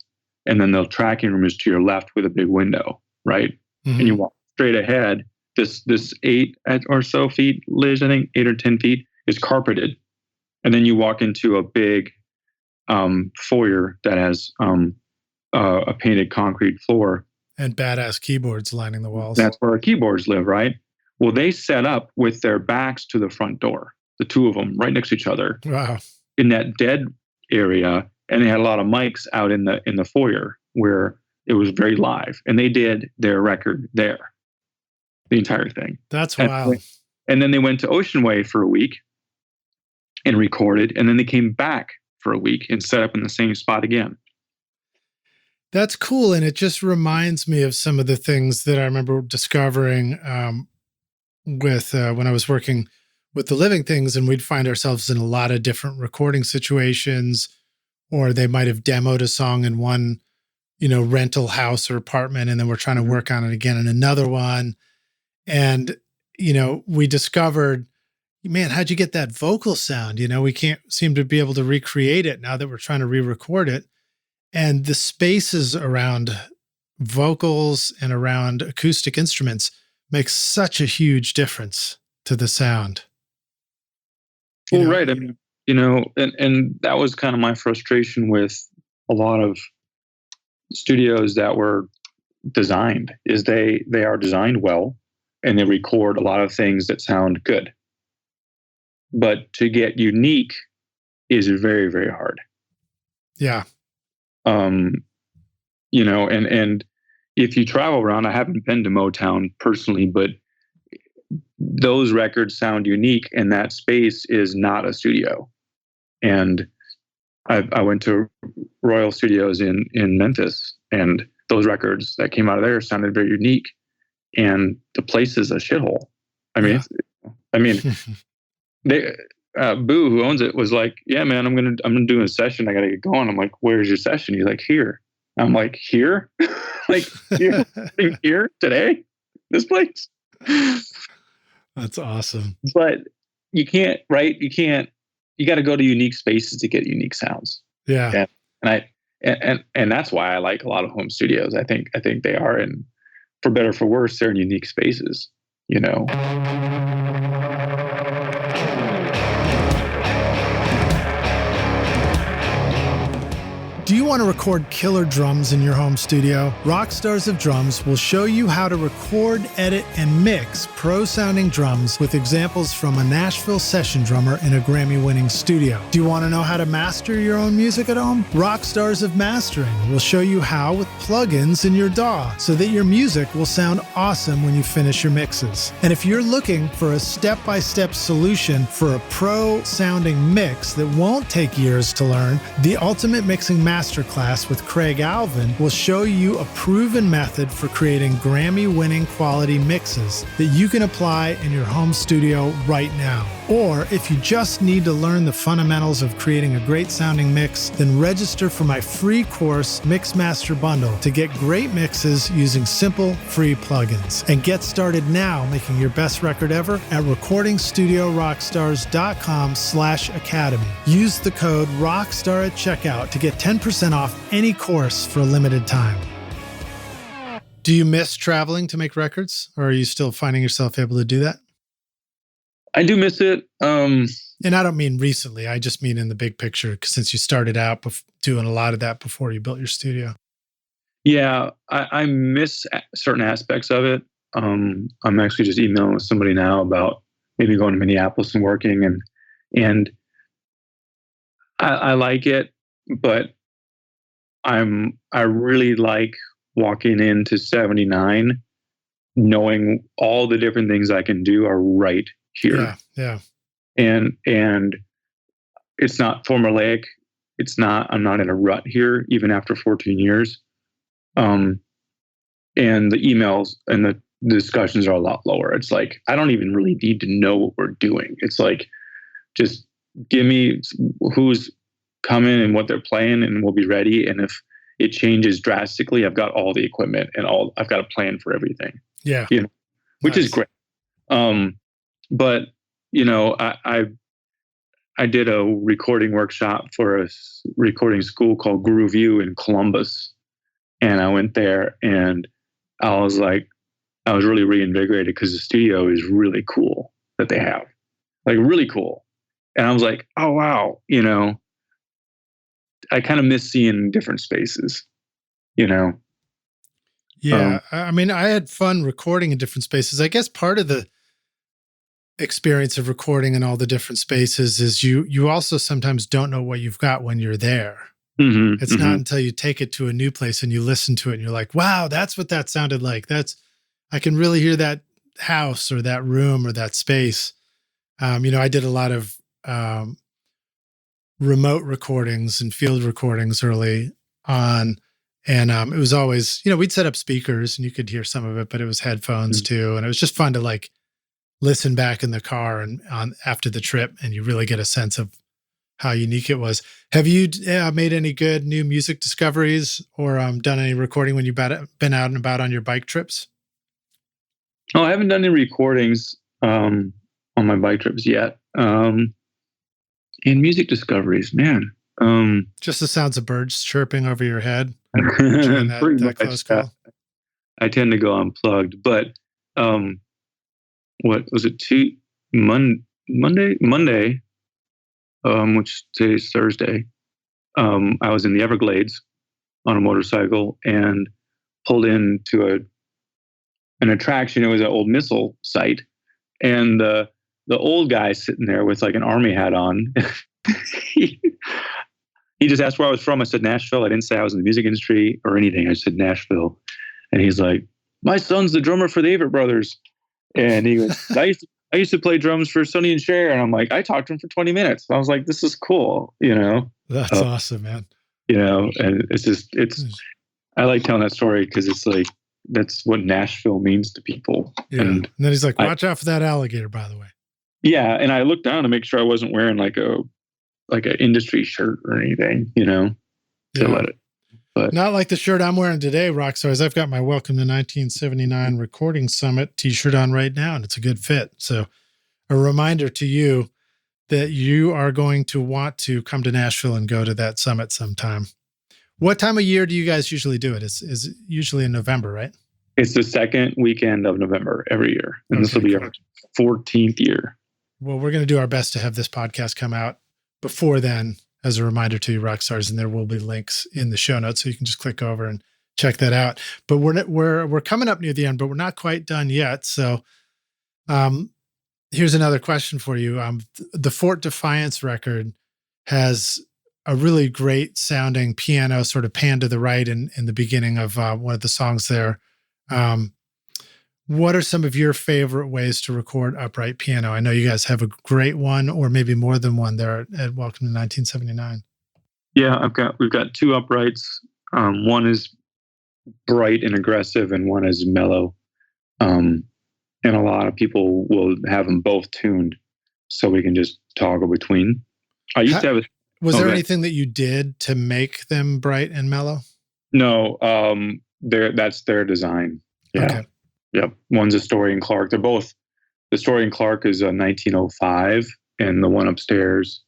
and then the tracking room is to your left with a big window, right? Mm-hmm. And you walk straight ahead. This 8 or so feet, Liz, I think 8 or 10 feet, is carpeted, and then you walk into a big foyer that has a painted concrete floor and badass keyboards lining the walls. That's where our keyboards live, right? Well, they set up with their backs to the front door, the two of them right next to each other. Wow. In that dead area, and they had a lot of mics out in the foyer where it was very live, and they did their record there, the entire thing. That's wild. And then they went to Ocean Way for a week and recorded, and then they came back for a week and set up in the same spot again. That's cool, and it just reminds me of some of the things that I remember discovering with when I was working with the Living Things, and we'd find ourselves in a lot of different recording situations, or they might have demoed a song in one, rental house or apartment, and then we're trying to work on it again in another one. And, we discovered, man, how'd you get that vocal sound? We can't seem to be able to recreate it now that we're trying to re-record it. And the spaces around vocals and around acoustic instruments makes such a huge difference to the sound. Right. I mean, and that was kind of my frustration with a lot of studios that were designed, is they are designed well, and they record a lot of things that sound good. But to get unique is very, very hard. Yeah. And if you travel around, I haven't been to Motown personally, but those records sound unique, and that space is not a studio. And I went to Royal Studios in Memphis, and those records that came out of there sounded very unique, and the place is a shithole. I mean, they Boo, who owns it, was like, yeah, man, I'm gonna do a session. I gotta get going. I'm like, where's your session? He's like, here. I'm like, here? Like, here today? This place? That's awesome. But you can't, right? You got to go to unique spaces to get unique sounds. Yeah. And that's why I like a lot of home studios. I think they are, and for better or for worse, they're in unique spaces, Do you want to record killer drums in your home studio? Rockstars of Drums will show you how to record, edit, and mix pro-sounding drums with examples from a Nashville session drummer in a Grammy-winning studio. Do you want to know how to master your own music at home? Rockstars of Mastering will show you how with plugins in your DAW so that your music will sound awesome when you finish your mixes. And if you're looking for a step-by-step solution for a pro-sounding mix that won't take years to learn, the Ultimate Mixing Master Masterclass with Craig Alvin will show you a proven method for creating Grammy-winning quality mixes that you can apply in your home studio right now. Or if you just need to learn the fundamentals of creating a great sounding mix, then register for my free course, Mixmaster Bundle, to get great mixes using simple, free plugins. And get started now making your best record ever at recordingstudiorockstars.com/academy. Use the code ROCKSTAR at checkout to get 10% off any course for a limited time. Do you miss traveling to make records, or are you still finding yourself able to do that? I do miss it. And I don't mean recently. I just mean in the big picture, since you started out doing a lot of that before you built your studio. Yeah, I miss certain aspects of it. I'm actually just emailing with somebody now about maybe going to Minneapolis and working, and I like it, but I really like walking into 79, knowing all the different things I can do are right here. Yeah. And it's not formulaic. I'm not in a rut here, even after 14 years. And the emails and the discussions are a lot lower. It's like, I don't even really need to know what we're doing. It's like, just give me who's coming and what they're playing, and we'll be ready. And if it changes drastically, I've got all the equipment and I've got a plan for everything. Yeah. Which is great. But I did a recording workshop for a recording school called Groove U in Columbus. And I went there and I was really reinvigorated because the studio is really cool that they have, like really cool. And I was like, oh, wow. I kind of miss seeing different spaces, Yeah. I mean, I had fun recording in different spaces. I guess part of the experience of recording in all the different spaces is you also sometimes don't know what you've got when you're there. Mm-hmm, it's not until you take it to a new place and you listen to it and you're like, wow, that's what that sounded like. I can really hear that house or that room or that space. I did a lot of remote recordings and field recordings early on. And it was always, we'd set up speakers and you could hear some of it, but it was headphones too. And it was just fun to like listen back in the car and after the trip, and you really get a sense of how unique it was. Have you made any good new music discoveries or done any recording when you've been out and about on your bike trips? Oh, I haven't done any recordings on my bike trips yet. And music discoveries, man. Just the sounds of birds chirping over your head. that close call. I tend to go unplugged, but what was it? Monday, which today's Thursday. I was in the Everglades on a motorcycle and pulled into an attraction. It was an old missile site, and the old guy sitting there with like an army hat on. He just asked where I was from. I said Nashville. I didn't say I was in the music industry or anything. I said Nashville, and he's like, "My son's the drummer for the Avett Brothers," and he goes, "I used to play drums for Sonny and Cher," and I'm like, I talked to him for 20 minutes. I was like, "This is cool," That's awesome, man. And I like telling that story because it's like that's what Nashville means to people. Yeah. And then he's like, "Watch out for that alligator, by the way." Yeah, and I looked down to make sure I wasn't wearing like an industry shirt or anything, to let it. But not like the shirt I'm wearing today, Rockstars. I've got my Welcome to 1979 Recording Summit t-shirt on right now, and it's a good fit. So a reminder to you that you are going to want to come to Nashville and go to that summit sometime. What time of year do you guys usually do it? It's usually in November, right? It's the second weekend of November every year. And this will be our 14th year. Well, we're going to do our best to have this podcast come out before then, as a reminder to you, Rockstars, and there will be links in the show notes, so you can just click over and check that out. But we're coming up near the end, but we're not quite done yet. So here's another question for you. The Fort Defiance record has a really great sounding piano sort of pan to the right in the beginning of one of the songs there. What are some of your favorite ways to record upright piano? I know you guys have a great one, or maybe more than one there at Welcome to 1979. Yeah, we've got two uprights. One is bright and aggressive, and one is mellow. And a lot of people will have them both tuned, so we can just toggle between. I used to have a. Was there anything that you did to make them bright and mellow? No, that's their design. Yeah. Okay. Yep. One's a Story and Clark. They're both. The Story and Clark is a 1905, and the one upstairs,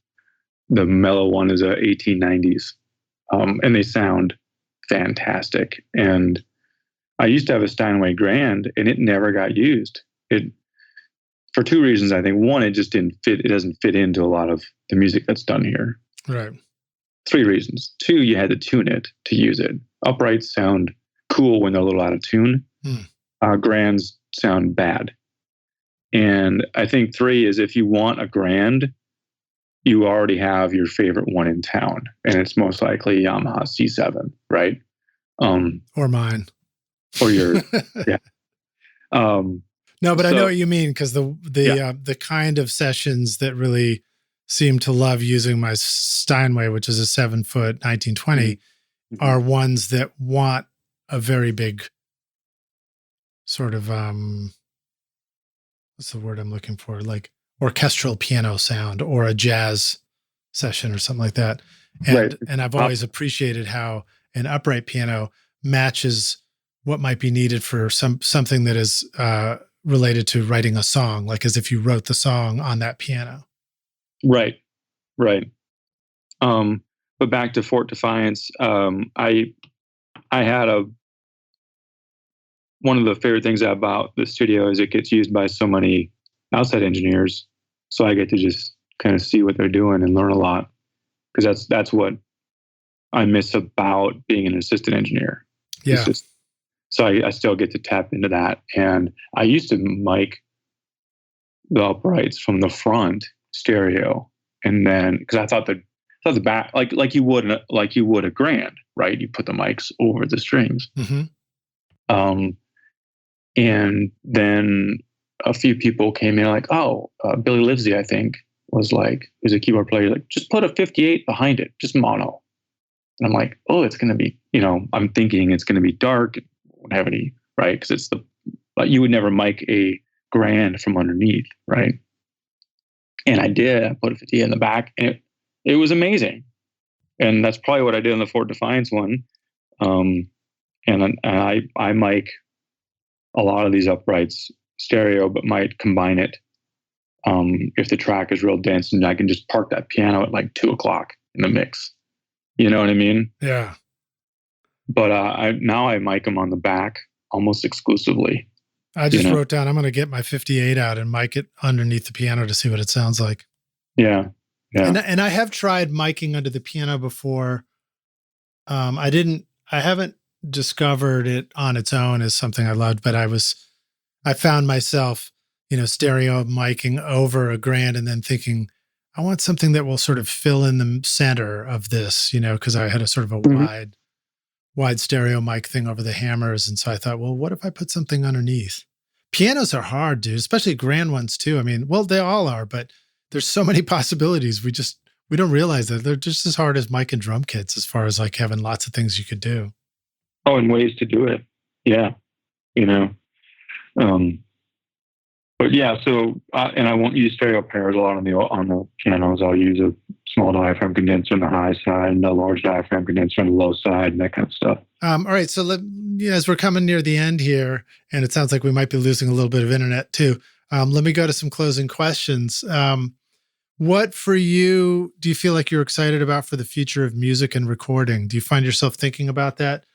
the mellow one, is a 1890s. And they sound fantastic. And I used to have a Steinway Grand, and it never got used. It for two reasons, I think. One, it just didn't fit. It doesn't fit into a lot of the music that's done here. Right. Three reasons. Two, you had to tune it to use it. Uprights sound cool when they're a little out of tune. Grands sound bad. And I think three is, if you want a grand, you already have your favorite one in town, and it's most likely Yamaha C7, right? Or mine. Or your, yeah. No, but I know what you mean, because the kind of sessions that really seem to love using my Steinway, which is a 7-foot 1920, are ones that want a very big sort of what's the word I'm looking for? Like orchestral piano sound, or a jazz session or something like that. And I've always appreciated how an upright piano matches what might be needed for something that is related to writing a song, like as if you wrote the song on that piano. Right. But back to Fort Defiance, I had one of the favorite things about the studio is it gets used by so many outside engineers, so I get to just kind of see what they're doing and learn a lot, because that's what I miss about being an assistant engineer. Yeah. So I still get to tap into that, and I used to mic the uprights from the front stereo, and then because I thought the back, like you would a grand, right? You put the mics over the strings. And then a few people came in like, Billy Livesey, I think, was a keyboard player, like, just put a 58 behind it, just mono. And I'm like, it's going to be, I'm thinking it's going to be dark, won't have any, right? Because it's you would never mic a grand from underneath, right? And I did. I put a 58 in the back, and it was amazing. And that's probably what I did on the Fort Defiance one. And I mic a lot of these uprights stereo, but might combine it if the track is real dense, and I can just park that piano at like 2:00 in the mix. You know what I mean? Yeah. But I mic them on the back almost exclusively. I just wrote down, I'm going to get my 58 out and mic it underneath the piano to see what it sounds like. Yeah. And I have tried miking under the piano before. I haven't discovered it on its own as something I loved, but I found myself, stereo miking over a grand and then thinking, I want something that will sort of fill in the center of this, because I had a sort of a wide stereo mic thing over the hammers. And so I thought, well, what if I put something underneath? Pianos are hard, dude, especially grand ones too. I mean, well, they all are, but there's so many possibilities. We don't realize that they're just as hard as mic and drum kits, as far as like having lots of things you could do. Oh, and ways to do it. Yeah. But yeah, so, and I won't use stereo pairs a lot on the pianos. I'll use a small diaphragm condenser on the high side and a large diaphragm condenser on the low side, and that kind of stuff. All right. So as we're coming near the end here, and it sounds like we might be losing a little bit of internet too. Let me go to some closing questions. What for you do you feel like you're excited about for the future of music and recording? Do you find yourself thinking about that?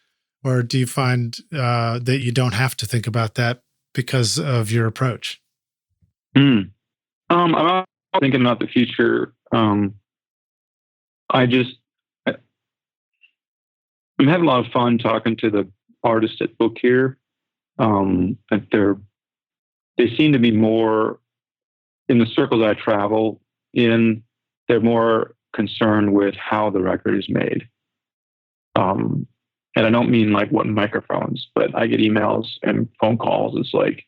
Or do you find that you don't have to think about that because of your approach? I'm not thinking about the future. I'm having a lot of fun talking to the artists at Book here. They seem to be more, in the circles I travel in, they're more concerned with how the record is made. And I don't mean like what microphones, but I get emails and phone calls. It's like,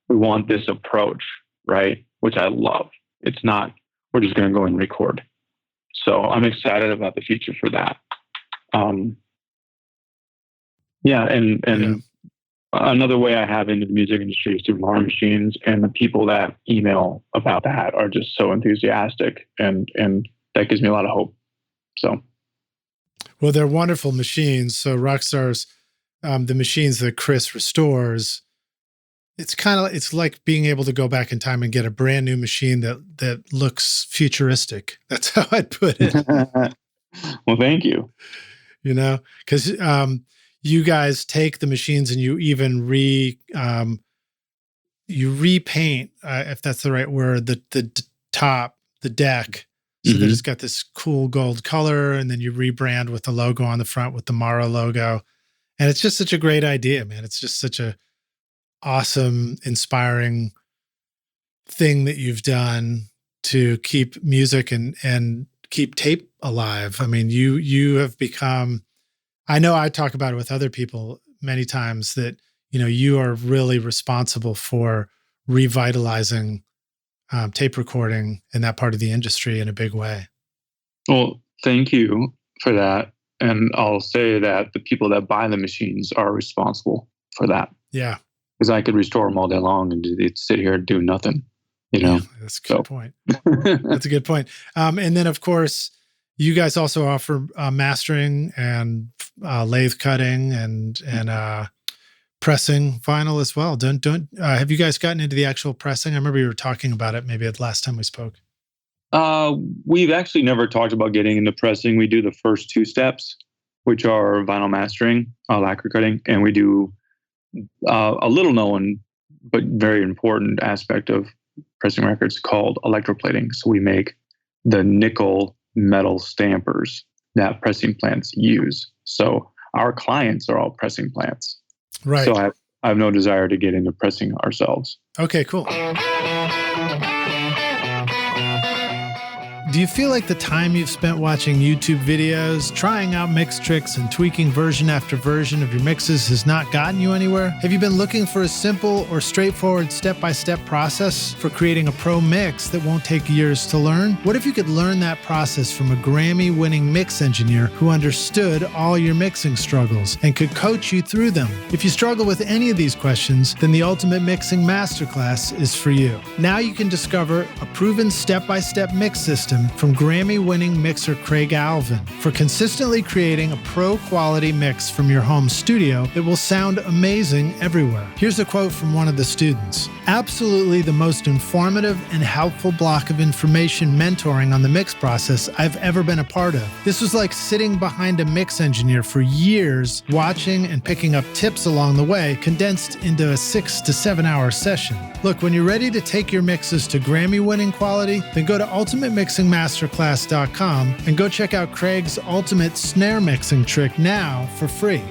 we want this approach, right? Which I love. It's not, we're just going to go and record. So I'm excited about the future for that. And another way I have into the music industry is through Mar machines, and the people that email about that are just so enthusiastic, and that gives me a lot of hope. So, well, they're wonderful machines. So Rockstars, the machines that Chris restores, it's like being able to go back in time and get a brand new machine that looks futuristic. That's how I'd put it. Well, thank you. You know, because you guys take the machines and you even you repaint, if that's the right word, the top, the deck, so that it's got this cool gold color, and then you rebrand with the logo on the front with the Mara logo. And it's just such a great idea, man. It's just such a awesome, inspiring thing that you've done to keep music and keep tape alive. I mean, you have become, I know I talk about it with other people many times, that, you know, you are really responsible for revitalizing tape recording in that part of the industry in a big way. Well, thank you for that. And I'll say that the people that buy the machines are responsible for that. Yeah. Because I could restore them all day long and they'd sit here and do nothing, you know? Yeah, that's a good point. That's a good point. And then, of course, you guys also offer mastering and lathe cutting and pressing vinyl as well. Have you guys gotten into the actual pressing? I remember you were talking about it maybe the last time we spoke. We've actually never talked about getting into pressing. We do the first two steps, which are vinyl mastering, lacquer cutting, and we do a little known but very important aspect of pressing records called electroplating. So we make the nickel metal stampers that pressing plants use. So our clients are all pressing plants. Right. So I have no desire to get into pressing ourselves. Okay, cool. Do you feel like the time you've spent watching YouTube videos, trying out mix tricks, and tweaking version after version of your mixes has not gotten you anywhere? Have you been looking for a simple or straightforward step-by-step process for creating a pro mix that won't take years to learn? What if you could learn that process from a Grammy-winning mix engineer who understood all your mixing struggles and could coach you through them? If you struggle with any of these questions, then the Ultimate Mixing Masterclass is for you. Now you can discover a proven step-by-step mix system from Grammy-winning mixer Craig Alvin for consistently creating a pro-quality mix from your home studio that will sound amazing everywhere. Here's a quote from one of the students. "Absolutely the most informative and helpful block of information mentoring on the mix process I've ever been a part of. This was like sitting behind a mix engineer for years, watching and picking up tips along the way, condensed into a 6 to 7 hour session. Look, when you're ready to take your mixes to Grammy-winning quality, then go to ultimatemixingmasterclass.com and go check out Craig's ultimate snare mixing trick now for free."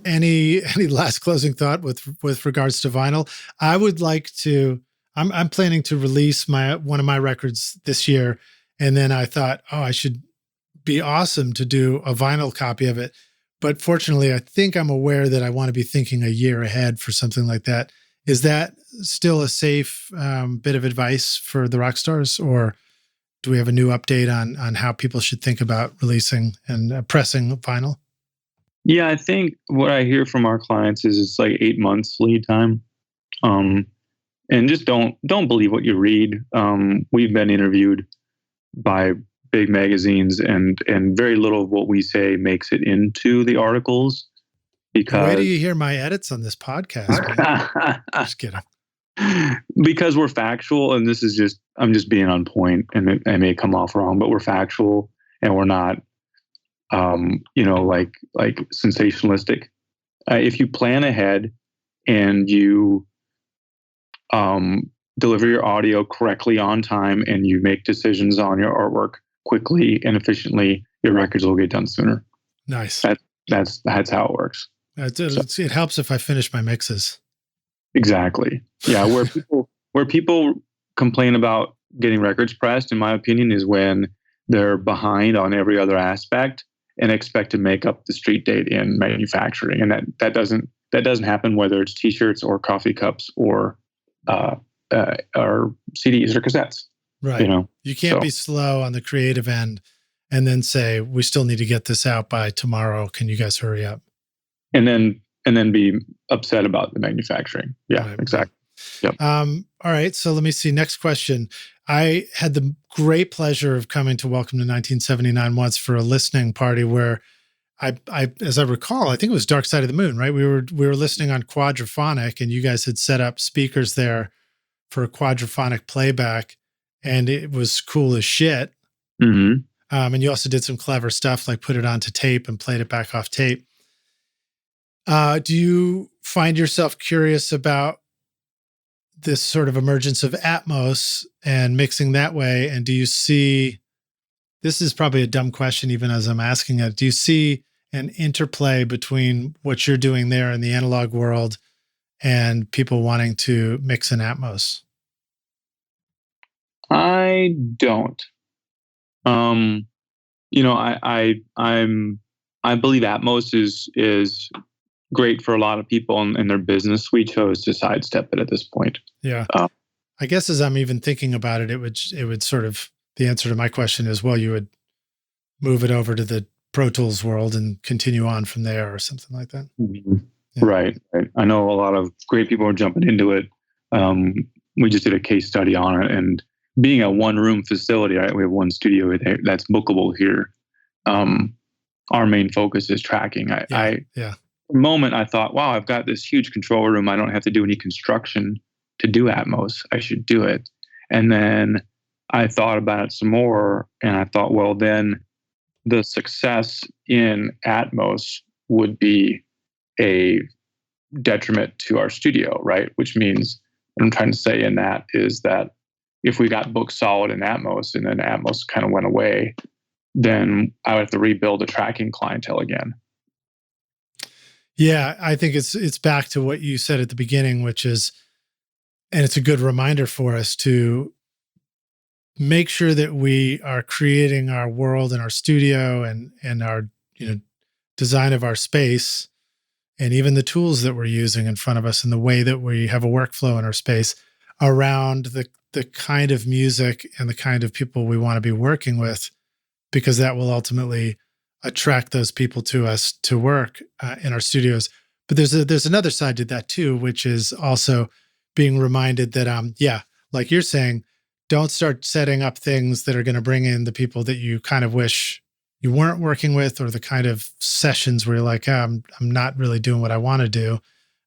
Any last closing thought with regards to vinyl? I would like to. I'm planning to release one of my records this year, and then I thought, I should be awesome to do a vinyl copy of it. But fortunately, I think I'm aware that I want to be thinking a year ahead for something like that. Is that still a safe bit of advice for the rock stars, or do we have a new update on how people should think about releasing and pressing vinyl? Yeah, I think what I hear from our clients is it's like 8 months lead time. And just don't believe what you read. We've been interviewed by big magazines, and very little of what we say makes it into the articles. Because where do you hear my edits on this podcast? Just kidding. Because we're factual, and this is I'm just being on point, and it may come off wrong, but we're factual, and we're not, like sensationalistic. If you plan ahead and you deliver your audio correctly on time, and you make decisions on your artwork quickly and efficiently, your records will get done sooner. Nice. That's how it works. It helps if I finish my mixes. Exactly. Yeah. Where people complain about getting records pressed, in my opinion, is when they're behind on every other aspect and expect to make up the street date in manufacturing. And that doesn't happen, whether it's t-shirts or coffee cups or or CDs or cassettes. Right. You know, You can't So- be slow on the creative end and then say, we still need to get this out by tomorrow. Can you guys hurry up? and then be upset about the manufacturing. Yeah, Right. exactly. Yep. All right. So let me see. Next question. I had the great pleasure of coming to Welcome to 1979 once for a listening party where I, as I recall, I think it was Dark Side of the Moon, right? We were listening on quadraphonic, and you guys had set up speakers there for a quadraphonic playback, and it was cool as shit. Mm-hmm. And you also did some clever stuff, like put it onto tape and played it back off tape. Do you find yourself curious about this sort of emergence of Atmos and mixing that way? And do you see, this is probably a dumb question, even as I'm asking it, do you see an interplay between what you're doing there in the analog world and people wanting to mix in Atmos? I don't. You know, I believe Atmos is great for a lot of people in their business. We chose to sidestep it at this point. Yeah. I guess as I'm even thinking about it, it would sort of, the answer to my question is, well, you would move it over to the Pro Tools world and continue on from there or something like that. Mm-hmm. Yeah. Right. I know a lot of great people are jumping into it. We just did a case study on it, and being a one-room facility, right? We have one studio that's bookable here. Our main focus is tracking. For a moment, I thought, wow, I've got this huge control room. I don't have to do any construction to do Atmos. I should do it. And then I thought about it some more, and I thought, well, then the success in Atmos would be a detriment to our studio, right? Which means what I'm trying to say in that is that if we got booked solid in Atmos and then Atmos kind of went away, then I would have to rebuild a tracking clientele again. Yeah, I think it's back to what you said at the beginning, which is, and it's a good reminder for us to make sure that we are creating our world and our studio and our, design of our space, and even the tools that we're using in front of us and the way that we have a workflow in our space around the kind of music and the kind of people we want to be working with, because that will ultimately attract those people to us to work in our studios. But there's another side to that too, which is also being reminded that, like you're saying, don't start setting up things that are going to bring in the people that you kind of wish you weren't working with, or the kind of sessions where you're like, I'm not really doing what I want to do.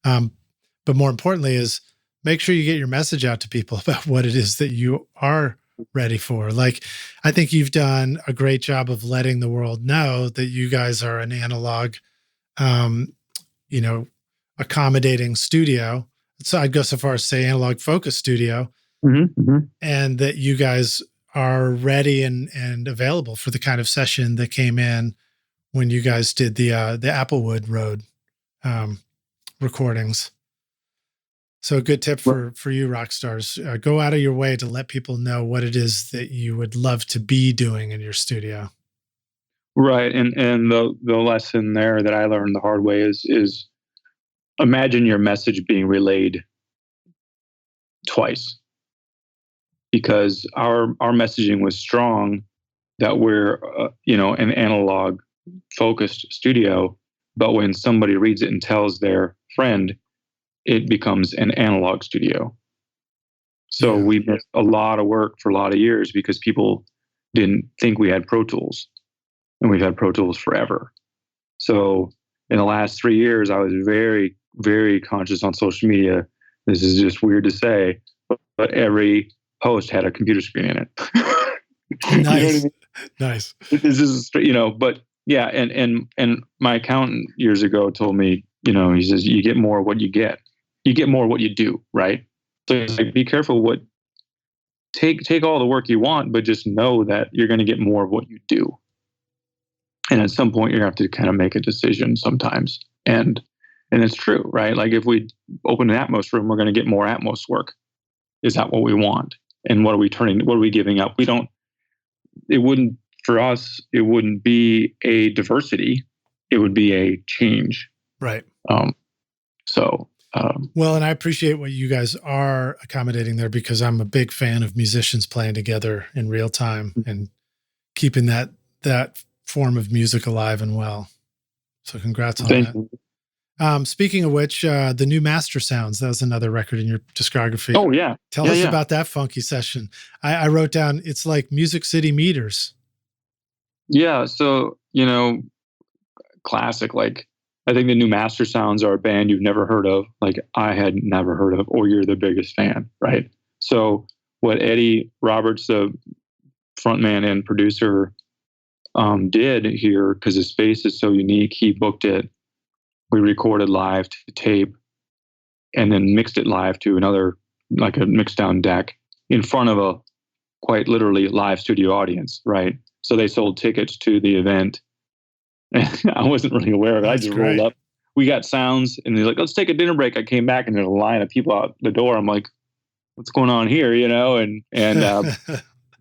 But more importantly is make sure you get your message out to people about what it is that you are ready for. Like, I think you've done a great job of letting the world know that you guys are an analog, accommodating studio. So I'd go so far as to say analog focused studio, and that you guys are ready and available for the kind of session that came in when you guys did the Applewood Road recordings. So a good tip for you rock stars, go out of your way to let people know what it is that you would love to be doing in your studio. Right. And the lesson there that I learned the hard way is imagine your message being relayed twice, because our messaging was strong that we're, an analog focused studio. But when somebody reads it and tells their friend, it becomes an analog studio. So we missed a lot of work for a lot of years because people didn't think we had Pro Tools, and we've had Pro Tools forever. So in the last 3 years, I was very, very conscious on social media. This is just weird to say, but every post had a computer screen in it. Nice. You know what I mean? Nice. This is, but yeah. And my accountant years ago told me, he says, you get more of what you get. You get more of what you do, right? So it's like, be careful take all the work you want, but just know that you're going to get more of what you do. And at some point, you have to kind of make a decision sometimes. And it's true, right? Like if we open an Atmos room, we're going to get more Atmos work. Is that what we want? And what are we giving up? For us, it wouldn't be a diversity. It would be a change. Right. Well, and I appreciate what you guys are accommodating there, because I'm a big fan of musicians playing together in real time and keeping that form of music alive and well. So congrats on Thank that. you. Speaking of which, the new Master Sounds, that was another record in your discography. Oh, yeah. Tell us about that funky session. I wrote down, it's like Music City Meters. Yeah. So, classic. Like, I think the new Master Sounds are a band you've never heard of. Like, I had never heard of, or you're the biggest fan, right? So what Eddie Roberts, the frontman and producer, did here, because his space is so unique, he booked it. We recorded live to tape and then mixed it live to another, like a mixed down deck in front of a quite literally live studio audience, right? So they sold tickets to the event. I wasn't really aware of it. I just rolled up. We got sounds and they're like, let's take a dinner break. I came back and there's a line of people out the door. I'm like, what's going on here?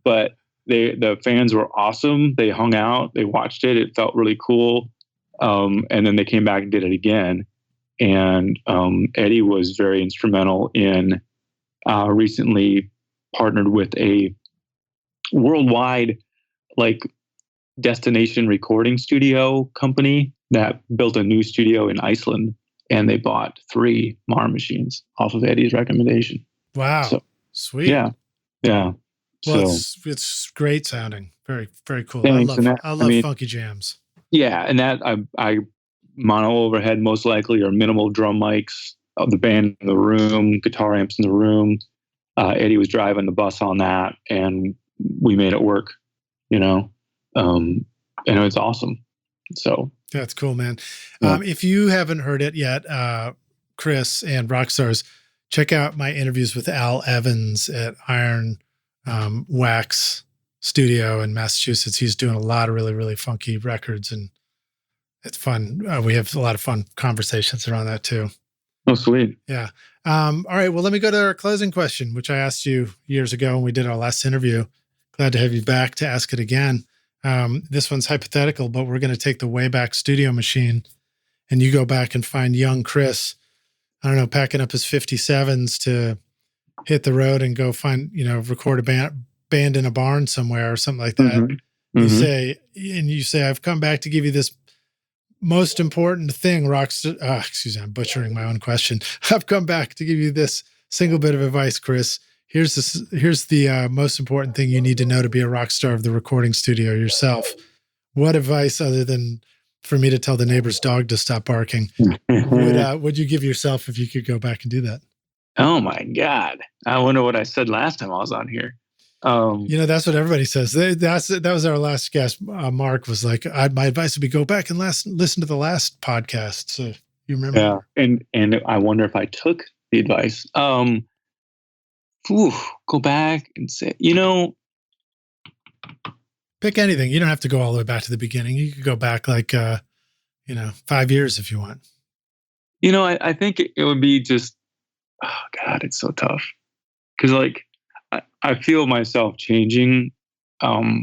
But the fans were awesome. They hung out, they watched it. It felt really cool. And then they came back and did it again. And Eddie was very instrumental in recently partnered with a worldwide destination recording studio company that built a new studio in Iceland, and they bought 3 MAR machines off of Eddie's recommendation. Wow. So, sweet. Yeah. Well, it's great sounding. Very, very cool. Thanks. I love funky jams. Yeah. And that I mono overhead most likely, or minimal drum mics of the band in the room, guitar amps in the room. Eddie was driving the bus on that, and we made it work, and it's awesome. So that's cool, man. Yeah. If you haven't heard it yet, Chris and Rockstars, check out my interviews with Al Evans at Iron Wax Studio in Massachusetts. He's doing a lot of really, really funky records, and it's fun. We have a lot of fun conversations around that too. Oh, sweet. Yeah. All right. Well, let me go to our closing question, which I asked you years ago when we did our last interview. Glad to have you back to ask it again. This one's hypothetical, but we're going to take the Wayback Studio machine, and you go back and find young Chris, I don't know, packing up his 57s to hit the road and go find, record a band in a barn somewhere or something like that. Mm-hmm. You say, I've come back to give you this most important thing, excuse me, I'm butchering my own question. I've come back to give you this single bit of advice, Chris. Here's the most important thing you need to know to be a rock star of the recording studio yourself. What advice, other than for me to tell the neighbor's dog to stop barking, would you give yourself if you could go back and do that? Oh my God. I wonder what I said last time I was on here. That's what everybody says. That was our last guest. Mark was like, my advice would be go back and listen to the last podcast. So you remember? Yeah. And I wonder if I took the advice. Go back and say, pick anything. You don't have to go all the way back to the beginning. You could go back 5 years if you want. I think it would be just, oh God, it's so tough. Because I feel myself changing for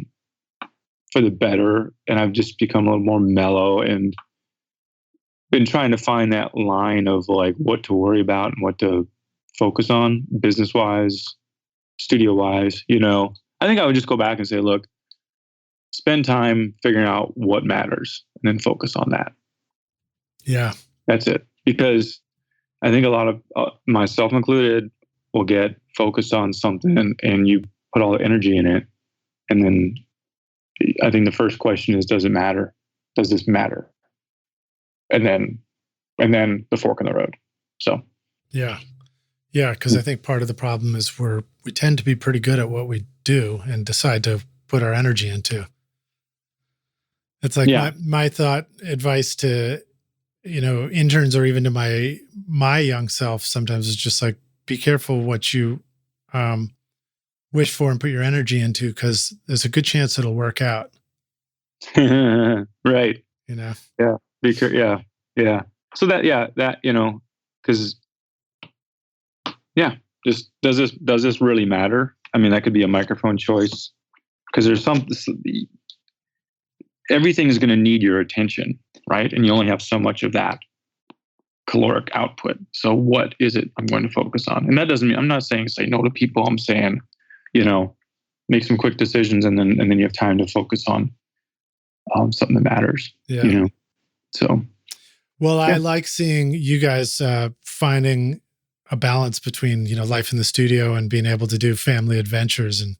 the better, and I've just become a little more mellow and been trying to find that line of what to worry about and what to focus on business-wise, studio-wise. I think I would just go back and say, look, spend time figuring out what matters and then focus on that. Yeah. That's it. Because I think a lot of myself included will get focused on something and you put all the energy in it. And then I think the first question is, does it matter? Does this matter? And then the fork in the road. So. Yeah. Yeah. Cause I think part of the problem is we tend to be pretty good at what we do and decide to put our energy into. It's like my thought advice to, interns or even to my young self sometimes is just be careful what you wish for and put your energy into, because there's a good chance it'll work out. Right. Yeah. Yeah. So because just does this really matter? I mean, that could be a microphone choice, because there's everything is going to need your attention, right? And you only have so much of that caloric output. So what is it I'm going to focus on? And that doesn't mean, I'm not saying say no to people. I'm saying, make some quick decisions, and then you have time to focus on something that matters. Yeah. So. Well, I like seeing you guys finding a balance between, life in the studio and being able to do family adventures and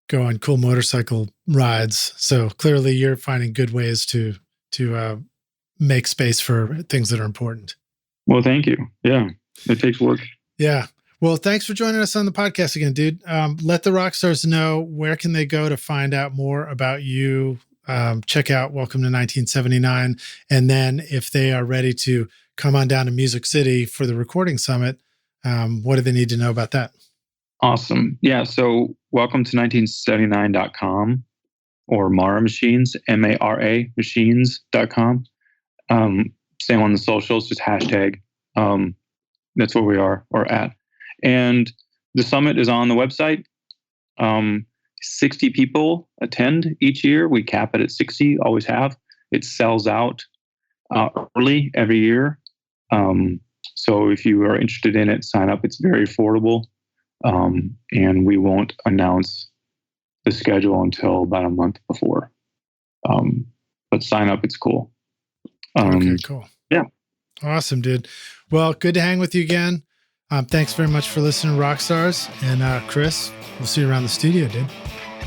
go on cool motorcycle rides. So clearly you're finding good ways to make space for things that are important. Well, thank you. Yeah. It takes work. Yeah. Well, thanks for joining us on the podcast again, dude. Let the rock stars know, where can they go to find out more about you? Check out Welcome to 1979. And then if they are ready to come on down to Music City for the recording summit, what do they need to know about that? Awesome. Yeah. So welcome to 1979.com or Mara Machines, MARA machines.com. Same on the socials, just hashtag. That's where we are or at. And the summit is on the website. 60 people attend each year. We cap it at 60, always have. It sells out early every year. So if you are interested in it, sign up. It's very affordable. And we won't announce the schedule until about a month before. But sign up, it's cool. Okay, cool. Yeah. Awesome, dude. Well, good to hang with you again. Thanks very much for listening to Rockstars. And Chris, we'll see you around the studio, dude.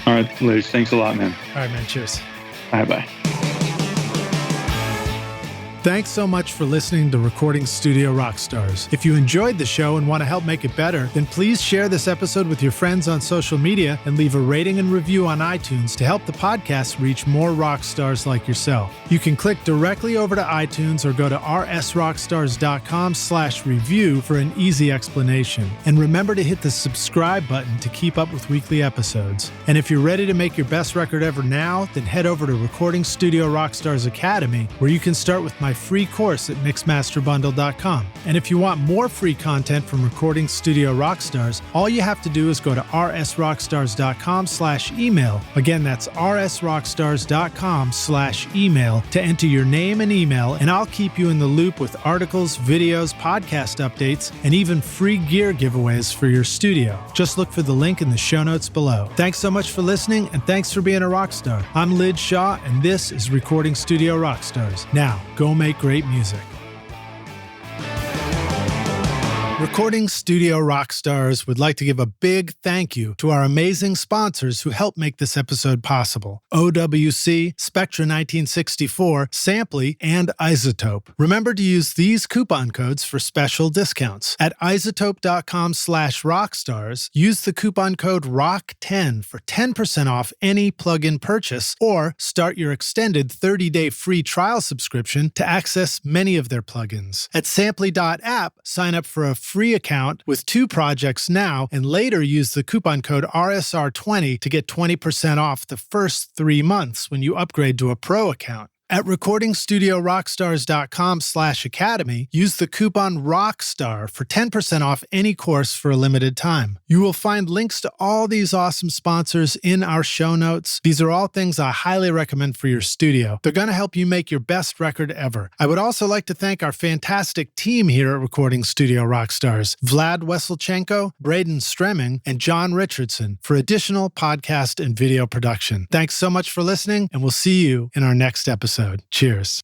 All right, Liz. Thanks a lot, man. All right, man. Cheers. Bye-bye. Thanks so much for listening to Recording Studio Rockstars. If you enjoyed the show and want to help make it better, then please share this episode with your friends on social media and leave a rating and review on iTunes to help the podcast reach more rock stars like yourself. You can click directly over to iTunes or go to rsrockstars.com/review for an easy explanation. And remember to hit the subscribe button to keep up with weekly episodes. And if you're ready to make your best record ever now, then head over to Recording Studio Rockstars Academy, where you can start with my free course at mixmasterbundle.com. And if you want more free content from Recording Studio Rockstars, all you have to do is go to rsrockstars.com/email. Again, that's rsrockstars.com/email to enter your name and email, and I'll keep you in the loop with articles, videos, podcast updates, and even free gear giveaways for your studio. Just look for the link in the show notes below. Thanks so much for listening, and thanks for being a rock star. I'm Lid Shaw, and this is Recording Studio Rockstars. Now, go make great music. Recording Studio Rockstars would like to give a big thank you to our amazing sponsors who help make this episode possible: OWC, Spectra 1964, Sampley, and Isotope. Remember to use these coupon codes for special discounts. At isotope.com/rockstars, use the coupon code ROCK10 for 10% off any plugin purchase, or start your extended 30-day free trial subscription to access many of their plugins. At Sampley.app, sign up for a free account with 2 projects now, and later use the coupon code RSR20 to get 20% off the first 3 months when you upgrade to a pro account. At recordingstudiorockstars.com/academy, use the coupon ROCKSTAR for 10% off any course for a limited time. You will find links to all these awesome sponsors in our show notes. These are all things I highly recommend for your studio. They're going to help you make your best record ever. I would also like to thank our fantastic team here at Recording Studio Rockstars: Vlad Weselchenko, Braden Stremming, and John Richardson, for additional podcast and video production. Thanks so much for listening, and we'll see you in our next episode. Cheers.